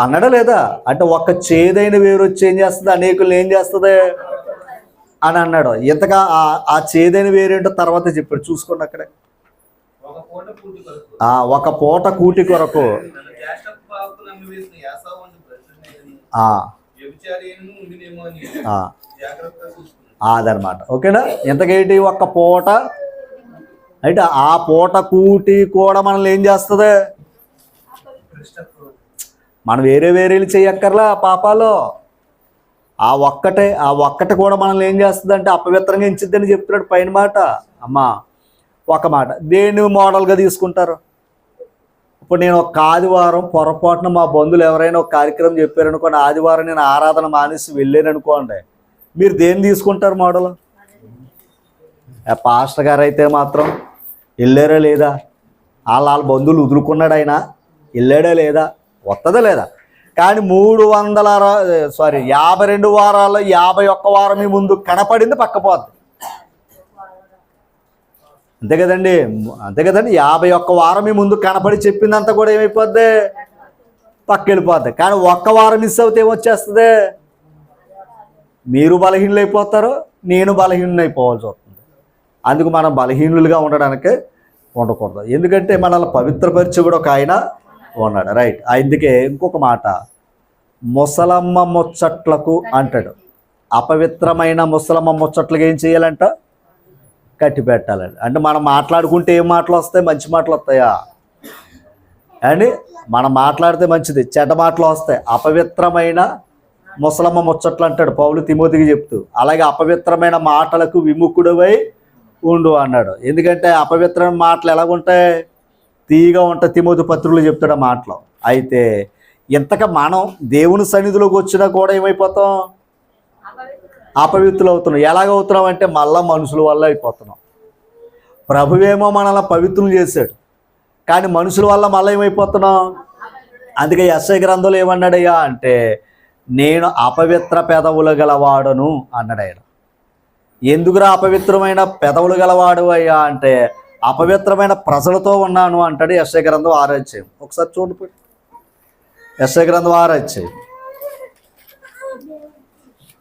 అన్నాడా లేదా? అంటే ఒక చేదైన వేరు వచ్చి ఏం చేస్తుంది? అనేకులు ఏం చేస్తుంది అని అన్నాడు. ఇంతగా ఆ చేదైన వేరేంటో తర్వాత చెప్పాడు, చూసుకోండి అక్కడే. ఒక పూట కూటి కొరకు అదనమాట. ఓకేనా? ఎంతకేంటి? ఒక్క పూట అయితే ఆ పూట కూటి కూడా మనల్ని ఏం చేస్తుంది? మనం వేరేలు చేయక్కర్లా పాపాలు. ఆ ఒక్కటి కూడా మనల్ని ఏం చేస్తుంది అంటే అపవిత్రంగా ఎంచిద్దని చెప్తున్నాడు పైన మాట. అమ్మా ఒక మాట, దేన్ని మోడల్గా తీసుకుంటారు? ఇప్పుడు నేను ఒక ఆదివారం పొరపాటున మా బంధువులు ఎవరైనా ఒక కార్యక్రమం చెప్పారనుకోండి, ఆదివారం నేను ఆరాధన మానేసి వెళ్ళాననుకోండి, మీరు దేన్ని తీసుకుంటారు మోడల్? పాస్టర్ గారు అయితే మాత్రం వెళ్ళారా లేదా, వాళ్ళ బంధువులు వదులుకున్నాడు, ఆయన వెళ్ళాడా లేదా, వస్తుందా లేదా? కానీ 52 వారాల్లో 51 వారం మీ ముందు కనపడింది పక్కపోద్ది. అంతే కదండి, అంతే కదండి. 51 వారం మీ ముందు కనపడి చెప్పిందంతా కూడా ఏమైపోద్ది? పక్క వెళ్ళిపోద్ది. కానీ ఒక్క వారం మిస్ అవుతే ఏమొచ్చేస్తుంది? మీరు బలహీనులు అయిపోతారు, నేను బలహీనులు అయిపోవాల్సి వస్తుంది. అందుకు మనం బలహీనులుగా ఉండడానికి ఉండకూడదు. ఎందుకంటే మనల్ని పవిత్రపరిచే కూడా ఒక ఆయన ఉన్నాడు. రైట్. అందుకే ఇంకొక మాట, ముసలమ్మ ముచ్చట్లకు అంటాడు. అపవిత్రమైన ముసలమ్మ ముచ్చట్లకు ఏం చేయాలంట? కట్టి పెట్టాలండి. అంటే మనం మాట్లాడుకుంటే ఏం మాటలు వస్తాయి? మంచి మాటలు వస్తాయా అండి? మనం మాట్లాడితే మంచిది, చెడ్డ మాటలు వస్తాయి. అపవిత్రమైన ముసలమ్మ ముచ్చట్లు అంటాడు పౌలు తిమోతికి చెప్తూ. అలాగే అపవిత్రమైన మాటలకు విముఖుడవై ఉండు అన్నాడు. ఎందుకంటే అపవిత్రమైన మాటలు ఎలాగుంటాయి? తీగా ఉంటాయి. తిమోతి పత్రులు చెప్తాడు ఆ మాటలు. అయితే ఇంతక మనం దేవుని సన్నిధిలోకి వచ్చినా కూడా ఏమైపోతాం? అపవిత్రులు అవుతున్నాం. ఎలాగవుతున్నాం అంటే మళ్ళా మనుషుల వల్ల అయిపోతున్నాం. ప్రభువేమో మనల్ని పవిత్రులు చేశాడు, కానీ మనుషుల వల్ల మళ్ళీ ఏమైపోతున్నాం? అందుకే యెషయా గ్రంథంలో ఏమన్నాడయ్యా అంటే, నేను అపవిత్ర పెదవులు గలవాడను అన్నాడు ఆయన. ఎందుకురా అపవిత్రమైన పెదవులు గలవాడు అయ్యా అంటే, అపవిత్రమైన ప్రజలతో ఉన్నాను అంటాడు యెషయా గ్రంథం 6వ అధ్యాయం. ఒకసారి చూడండి, యెషయా గ్రంథం 6వ అధ్యాయం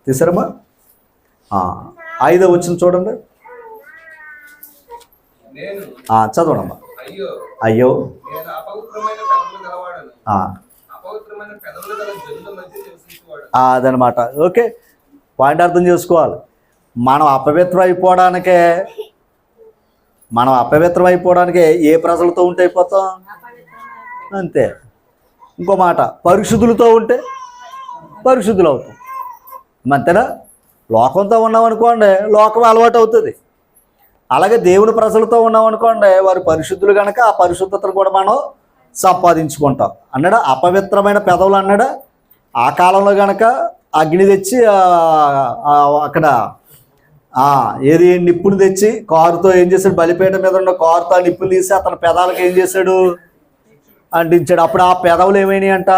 తీసారమ్మా. 5వ వచనం చూడండి. చదవడమ్మా. అయ్యో అదనమాట. ఓకే, పాయింట్ అర్థం చేసుకోవాలి. మనం అపవిత్రం అయిపోవడానికే ఏ ప్రజలతో ఉంటే అయిపోతాం అంతే. ఇంకో మాట, పరిశుద్ధులతో ఉంటే పరిశుద్ధులు అవుతాం. అంతేనా? లోకంతో ఉన్నామనుకోండి, లోకం అలవాటు అవుతుంది. అలాగే దేవుని ప్రజలతో ఉన్నామనుకోండి, వారు పరిశుద్ధులు కనుక ఆ పరిశుద్ధతను కూడా మనం సంపాదించుకుంటాం అన్నాడా. అపవిత్రమైన పెదవులు అన్నాడా. ఆ కాలంలో కనుక అగ్ని తెచ్చి అక్కడ ఏది నిప్పుని తెచ్చి కారుతో ఏం చేశాడు? బలిపేట మీద ఉన్న కారుతో ఆ నిప్పులు తీసి అతని పెదాలకు ఏం చేశాడు? అంటించాడు. అప్పుడు ఆ పెదవులు ఏమైనాయి అంట?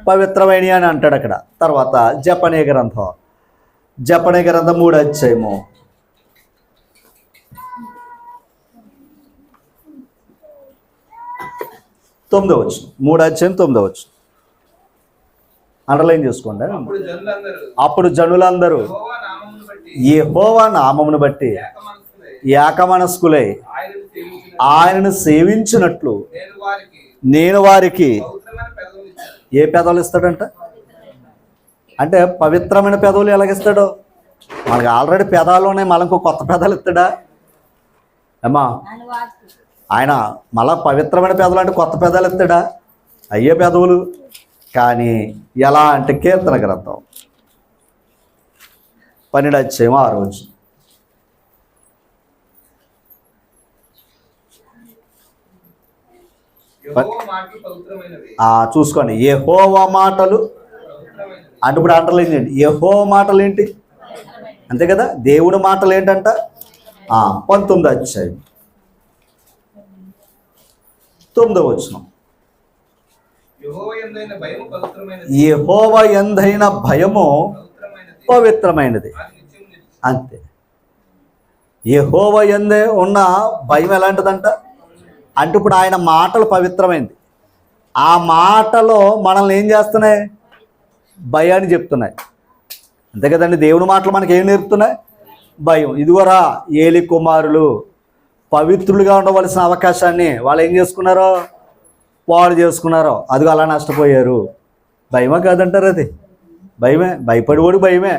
పవిత్రమైనవి అని అంటాడు అక్కడ. తర్వాత జపనీయ గ్రంథం 3వ అధ్యాయము 9వ వచనం. 3వ అధ్యాయం 9వ వచనం అండర్లైన్ చేసుకోండి. అప్పుడు జనులందరూ యెహోవా నామమును బట్టి ఏకమనస్కులై ఆయనను సేవించినట్లు నేను వారికి ఏ పెదవులు ఇస్తాడంట? అంటే పవిత్రమైన పెదవులు ఎలాగిస్తాడు? మనకి ఆల్రెడీ పెదాలు ఉన్నాయి, మళ్ళీ ఇంకో కొత్త పెదాలు ఇస్తాడా అమ్మా? ఆయన మళ్ళా పవిత్రమైన పెదవులు అంటే కొత్త పెదాలు ఇస్తాడా? అయ్యే పెదవులు. కానీ ఎలా అంటే కీర్తన గ్రంథం 12వ అధ్యాయం 6వ వచనం. చూసుకోండి, యెహోవా మాటలు అంటే ఇప్పుడు అంటర్లైన్ చేయండి. యెహోవా మాటలు ఏంటి? అంతే కదా. దేవుడి మాటలు ఏంటంట? 19వ అధ్యాయం 9వ వచనం. యెహోవా యందైన భయము పవిత్రమైనది. అంతే. యెహోవా యందే ఉన్న భయం ఎలాంటిదంట అంటే ఇప్పుడు ఆయన మాటలు పవిత్రమైంది. ఆ మాటలో మనల్ని ఏం చేస్తున్నాయి? భయాన్ని చెప్తున్నాయి. అంతే కదండి. దేవుని మాటలు మనకి ఏం నేర్పుతున్నాయి? భయం. ఇదిగోరా ఏలి కుమారులు పవిత్రులుగా ఉండవలసిన అవకాశాన్ని వాళ్ళు ఏం చేసుకున్నారో? పాడు చేసుకున్నారో. అదిగో అలా నష్టపోయారు. భయమా కాదంటారు? అది భయమే. భయపడివాడు భయమే,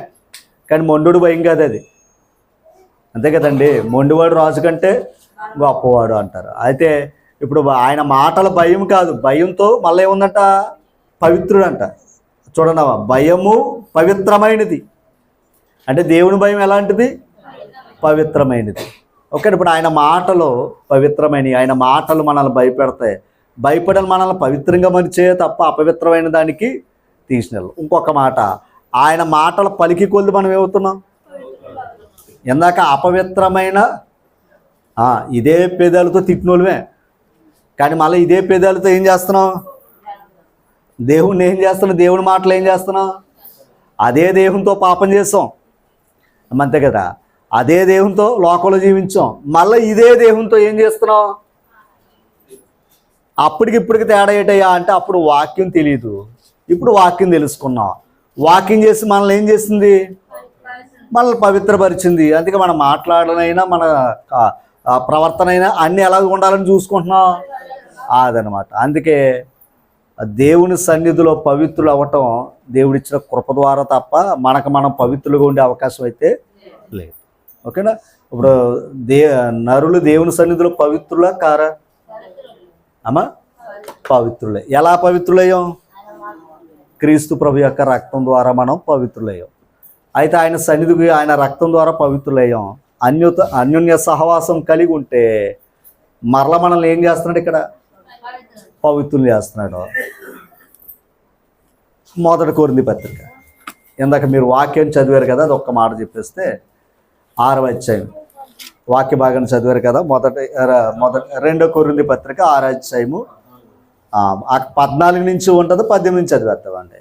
కానీ మొండుడు భయం కాదు అది. అంతే కదండి. మొండివాడు రాజు కంటే గొప్పవాడు అంటారు. అయితే ఇప్పుడు ఆయన మాటల భయం కాదు, భయంతో మళ్ళీ ఏముందంట? పవిత్రుడు అంట. చూడన్నావా, భయము పవిత్రమైనది అంటే దేవుని భయం ఎలాంటిది? పవిత్రమైనది. ఓకే, ఇప్పుడు ఆయన మాటలు పవిత్రమైనవి. ఆయన మాటలు మనల్ని భయపెడతాయి. భయపడాలి మనల్ని పవిత్రంగా మరిచే తప్ప అపవిత్రమైన దానికి తీసినారు. ఇంకొక మాట, ఆయన మాటలు పలికి కొద్ది మనం ఏమవుతున్నాం? ఇందాక అపవిత్రమైన ఇదే పేదాలతో తిట్టినోళ్ళమే, కానీ మళ్ళీ ఇదే పేదాలతో ఏం చేస్తున్నాం? దేవుణ్ణి ఏం చేస్తున్నాం? దేవుని మాటలు ఏం చేస్తున్నాం? అదే దేవునితో పాపం చేస్తాం, అంతే కదా. అదే దేవునితో లోకంలో జీవించాం, మళ్ళీ ఇదే దేవునితో ఏం చేస్తున్నాం? అప్పటికిప్పటికి తేడా ఏంటయ్యా అంటే అప్పుడు వాక్యం తెలియదు, ఇప్పుడు వాక్యం తెలుసుకున్నాం. వాక్యం చేసి మనల్ని ఏం చేసింది? మనల్ని పవిత్రపరిచింది. అందుకే మనం మాట్లాడనైనా మన ప్రవర్తన అయినా అన్నీ ఎలాగ ఉండాలని చూసుకుంటున్నాం అదనమాట. అందుకే దేవుని సన్నిధిలో పవిత్రులు అవ్వటం దేవుడిచ్చిన కృప ద్వారా తప్ప మనకు మనం పవిత్రులుగా ఉండే అవకాశం అయితే లేదు. ఓకేనా? ఇప్పుడు నరులు దేవుని సన్నిధిలో పవిత్రులా కారా? అమ్మా పవిత్రులే. ఎలా పవిత్రులయ్యాం? క్రీస్తు ప్రభు యొక్క రక్తం ద్వారా మనం పవిత్రులయ్యాం. అయితే ఆయన సన్నిధికి ఆయన రక్తం ద్వారా పవిత్రులయ్యాం. అన్యోన్య సహవాసం కలిగి ఉంటే మరల మనల్ని ఏం చేస్తున్నాడు? ఇక్కడ పవిత్రులు చేస్తున్నాడు. మొదటి కొరింథీ పత్రిక, ఇందాక మీరు వాక్యం చదివారు కదా, అది ఒక్క మాట చెప్పేస్తే 6వ అధ్యాయం వాక్య భాగాన్ని చదివారు కదా, మొదటి 2 కొరింథీ పత్రిక 6వ అధ్యాయము 14 నుంచి ఉంటుంది, 18 నుంచి చదివేస్తామండి.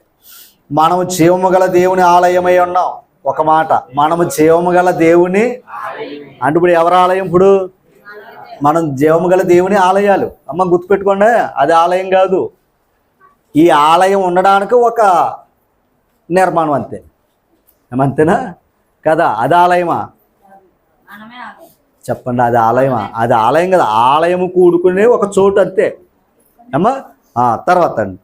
మనము జీవము గల దేవుని ఆలయమై ఉన్నాం. ఒక మాట, మనము జీవము గల దేవుని అంటే ఇప్పుడు ఎవరి ఆలయం? ఇప్పుడు మనం జీవము గల దేవుని ఆలయాలు. అమ్మ గుర్తుపెట్టుకోండి, అది ఆలయం కాదు. ఈ ఆలయం ఉండడానికి ఒక నిర్మాణం అంతే, ఏమంతేనా కదా? అది ఆలయమా? చెప్పండి, అది ఆలయమా? అది ఆలయం కదా. ఆలయము కూడుకునే ఒక చోటు అంతే అమ్మా. తర్వాత అండి,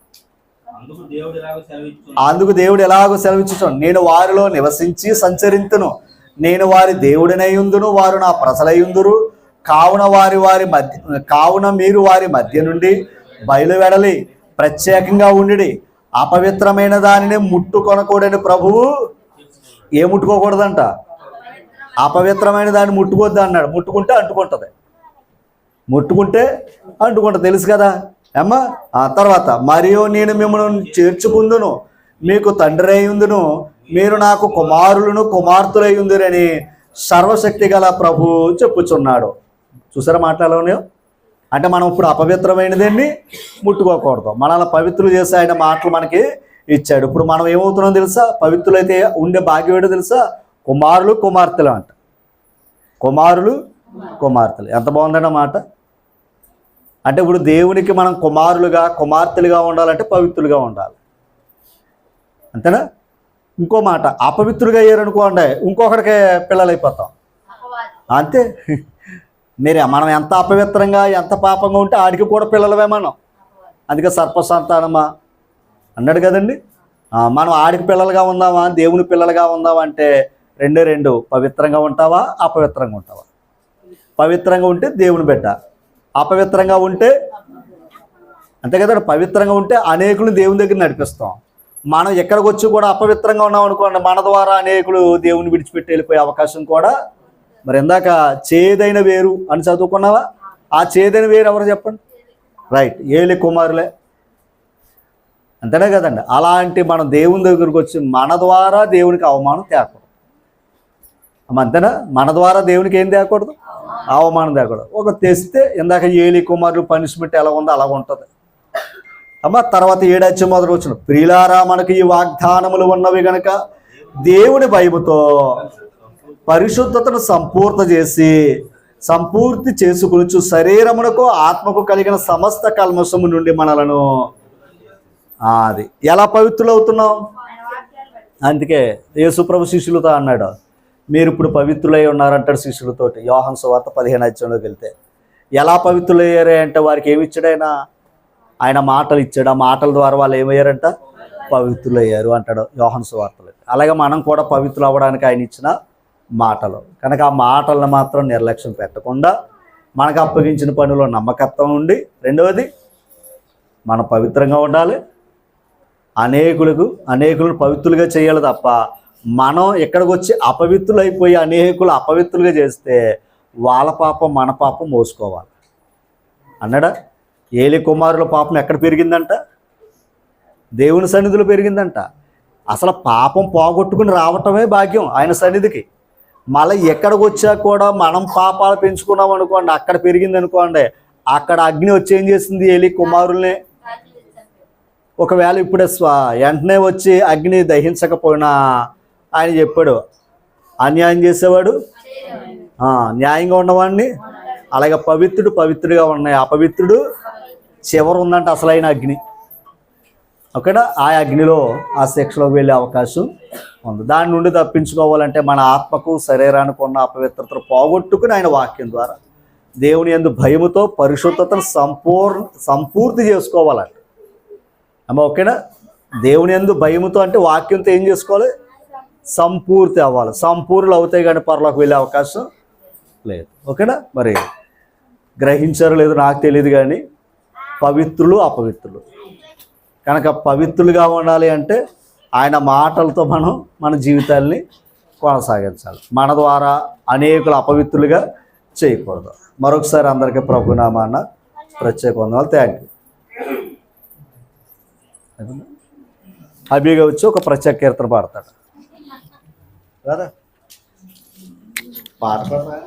అందుకు దేవుడు ఎలాగో సెలవిచ్చుచున్నాడు, నేను వారిలో నివసించి సంచరింతును, నేను వారి దేవుడినై ఉందును, వారు నా ప్రజలయ్యుందురు. కావున మీరు వారి మధ్య నుండి బయలువెడలి ప్రత్యేకంగా ఉండి అపవిత్రమైన దానిని ముట్టుకొనకూడని ప్రభువు ఏ ముట్టుకోకూడదంట? అపవిత్రమైన దాన్ని ముట్టుకోద్దు అన్నాడు. ముట్టుకుంటే అంటుకుంటుంది, ముట్టుకుంటే అంటుకుంటుంది, తెలుసు కదా అమ్మా. తర్వాత, మరియు నేను మిమ్మల్ని చేర్చుకుందును, మీకు తండ్రి అయి ఉందును, మీరు నాకు కుమారులను కుమార్తెలై ఉందిరని సర్వశక్తి గల ప్రభు చెప్పుచున్నాడు. చూసారా మాటలోనే? అంటే మనం ఇప్పుడు అపవిత్రమైనదాన్ని ముట్టుకోకూడదు, మనల్ని పవిత్రులు చేసి ఆయన మాటలు మనకి ఇచ్చాడు. ఇప్పుడు మనం ఏమవుతున్నాం తెలుసా? పవిత్రులైతే ఉండే భాగ్యం ఏంటో తెలుసా? కుమారులు కుమార్తెలు అంట. కుమారులు కుమార్తెలు, ఎంత బాగుందన్న మాట. అంటే ఇప్పుడు దేవునికి మనం కుమారులుగా కుమార్తెలుగా ఉండాలంటే పవిత్రులుగా ఉండాలి, అంతేనా? ఇంకో మాట, అపవిత్రులుగా అయ్యారనుకోండి ఇంకొకరికి పిల్లలు అయిపోతాం, అంతే. మనం ఎంత అపవిత్రంగా ఎంత పాపంగా ఉంటే ఆడికి కూడా పిల్లలమే మనం. అందుకే సర్పసంతానమా అన్నాడు కదండి. మనం ఆడికి పిల్లలుగా ఉందామా దేవుని పిల్లలుగా ఉందామా అంటే రెండు, పవిత్రంగా ఉంటావా అపవిత్రంగా ఉంటావా? పవిత్రంగా ఉంటే దేవుని బిడ్డ, అపవిత్రంగా ఉంటే అంతే కదా. పవిత్రంగా ఉంటే అనేకులు దేవుని దగ్గర నడిపిస్తాం. మనం ఎక్కడికి వచ్చి కూడా అపవిత్రంగా ఉన్నాం అనుకోండి, మన ద్వారా అనేకులు దేవుని విడిచిపెట్టి వెళ్ళిపోయే అవకాశం కూడా. మరి ఇందాక చేదైన వేరు అని చదువుకున్నావా? ఆ చేదైన వేరు ఎవరు చెప్పండి? రైట్, ఏలి కుమారులే, అంతేనే కదండి. అలాంటి మనం దేవుని దగ్గరికి వచ్చి మన ద్వారా దేవునికి అవమానం తేకూడదు, అంతేనా? మన ద్వారా దేవునికి ఏం తేకూడదు? అవమానం తేకూడదు. ఒక తెస్తే ఇందాక ఏలి కుమారులు పనిష్మెంట్ ఎలా ఉందో అలాగ ఉంటుంది అమ్మ. తర్వాత 7వ అధ్యాయం మొదటి వచనం, ప్రియులారా మనకు ఈ వాగ్దానములు ఉన్నవి గనక దేవుని భయముతో పరిశుద్ధతను సంపూర్తి చేసుకుని శరీరమునకు ఆత్మకు కలిగిన సమస్త కల్మషము నుండి మనలను అది ఎలా పవిత్రులు అవుతున్నాం? అందుకే యేసుప్రభు శిష్యులతో అన్నాడు, మీరు ఇప్పుడు పవిత్రులై ఉన్నారంటాడు శిష్యులతోటి. యోహాను సువార్త 15వ అధ్యాయంలోకి వెళ్తే ఎలా పవిత్రులయ్యారే అంటే వారికి ఏమి ఇచ్చాడు? ఆయన మాటలు ఇచ్చాడు. ఆ మాటల ద్వారా వాళ్ళు ఏమయ్యారంట? పవిత్రులయ్యారు అంటాడు యోహాను సువార్తలో. అలాగే మనం కూడా పవిత్రులు అవ్వడానికి ఆయన ఇచ్చిన మాటలు. కనుక ఆ మాటలను మాత్రం నిర్లక్ష్యం పెట్టకుండా మనకు అప్పగించిన పనిలో నమ్మకత్వం ఉండి, రెండవది మనం పవిత్రంగా ఉండాలి, అనేకులను పవిత్రులుగా చేయాలి తప్ప మనం ఎక్కడికి వచ్చి అపవిత్రులు అయిపోయి అనేకులు అపవిత్రులుగా చేస్తే వాళ్ళ పాపం మన పాపం మోసుకోవాలి అన్నాడా? ఏలి కుమారుల పాపం ఎక్కడ పెరిగిందంట? దేవుని సన్నిధిలో పెరిగిందంట. అసలు పాపం పోగొట్టుకుని రావటమే భాగ్యం ఆయన సన్నిధికి. మళ్ళీ ఎక్కడికి వచ్చా కూడా మనం పాపాలు పెంచుకున్నాం అనుకోండి, అక్కడ పెరిగింది అనుకోండి, అక్కడ అగ్ని వచ్చి ఏం చేసింది? ఏలి కుమారుల్ని. ఒకవేళ ఇప్పుడే వెంటనే వచ్చి అగ్ని దహించకపోయినా ఆయన చెప్పాడు, అన్యాయం చేసేవాడు న్యాయంగా ఉన్నవాడిని, అలాగే పవిత్రుడు పవిత్రుడిగా ఉన్నాయి, అపవిత్రుడు చివరి ఉందంట అసలైన అగ్ని. ఓకేనా? ఆ అగ్నిలో ఆ శిక్షలోకి వెళ్ళే అవకాశం ఉంది. దాని నుండి తప్పించుకోవాలంటే మన ఆత్మకు శరీరానికి ఉన్న అపవిత్రతను పోగొట్టుకుని ఆయన వాక్యం ద్వారా దేవుని యందు భయముతో పరిశుద్ధతను సంపూర్తి చేసుకోవాలంట. అమ్మ ఓకేనా? దేవుని యందు భయముతో అంటే వాక్యంతో ఏం చేసుకోవాలి? సంపూర్తి అవ్వాలి. సంపూర్ణలు అవుతాయి కానీ పరలోకి వెళ్ళే అవకాశం లేదు. ఓకేనా? మరి గ్రహించారో లేదో నాకు తెలియదు కానీ పవిత్రులు అపవిత్రులు కనుక పవిత్రులుగా ఉండాలి అంటే ఆయన మాటలతో మనం మన జీవితాల్ని కొనసాగించాలి. మన ద్వారా అనేకులు అపవిత్రులుగా చేయకూడదు. మరొకసారి అందరికీ ప్రభునామాన ప్రత్యేక వందనాలు. Thank you. అభిగా వచ్చి ఒక ప్రత్యేక కీర్తన పాడతాడు. పాట పాడరా.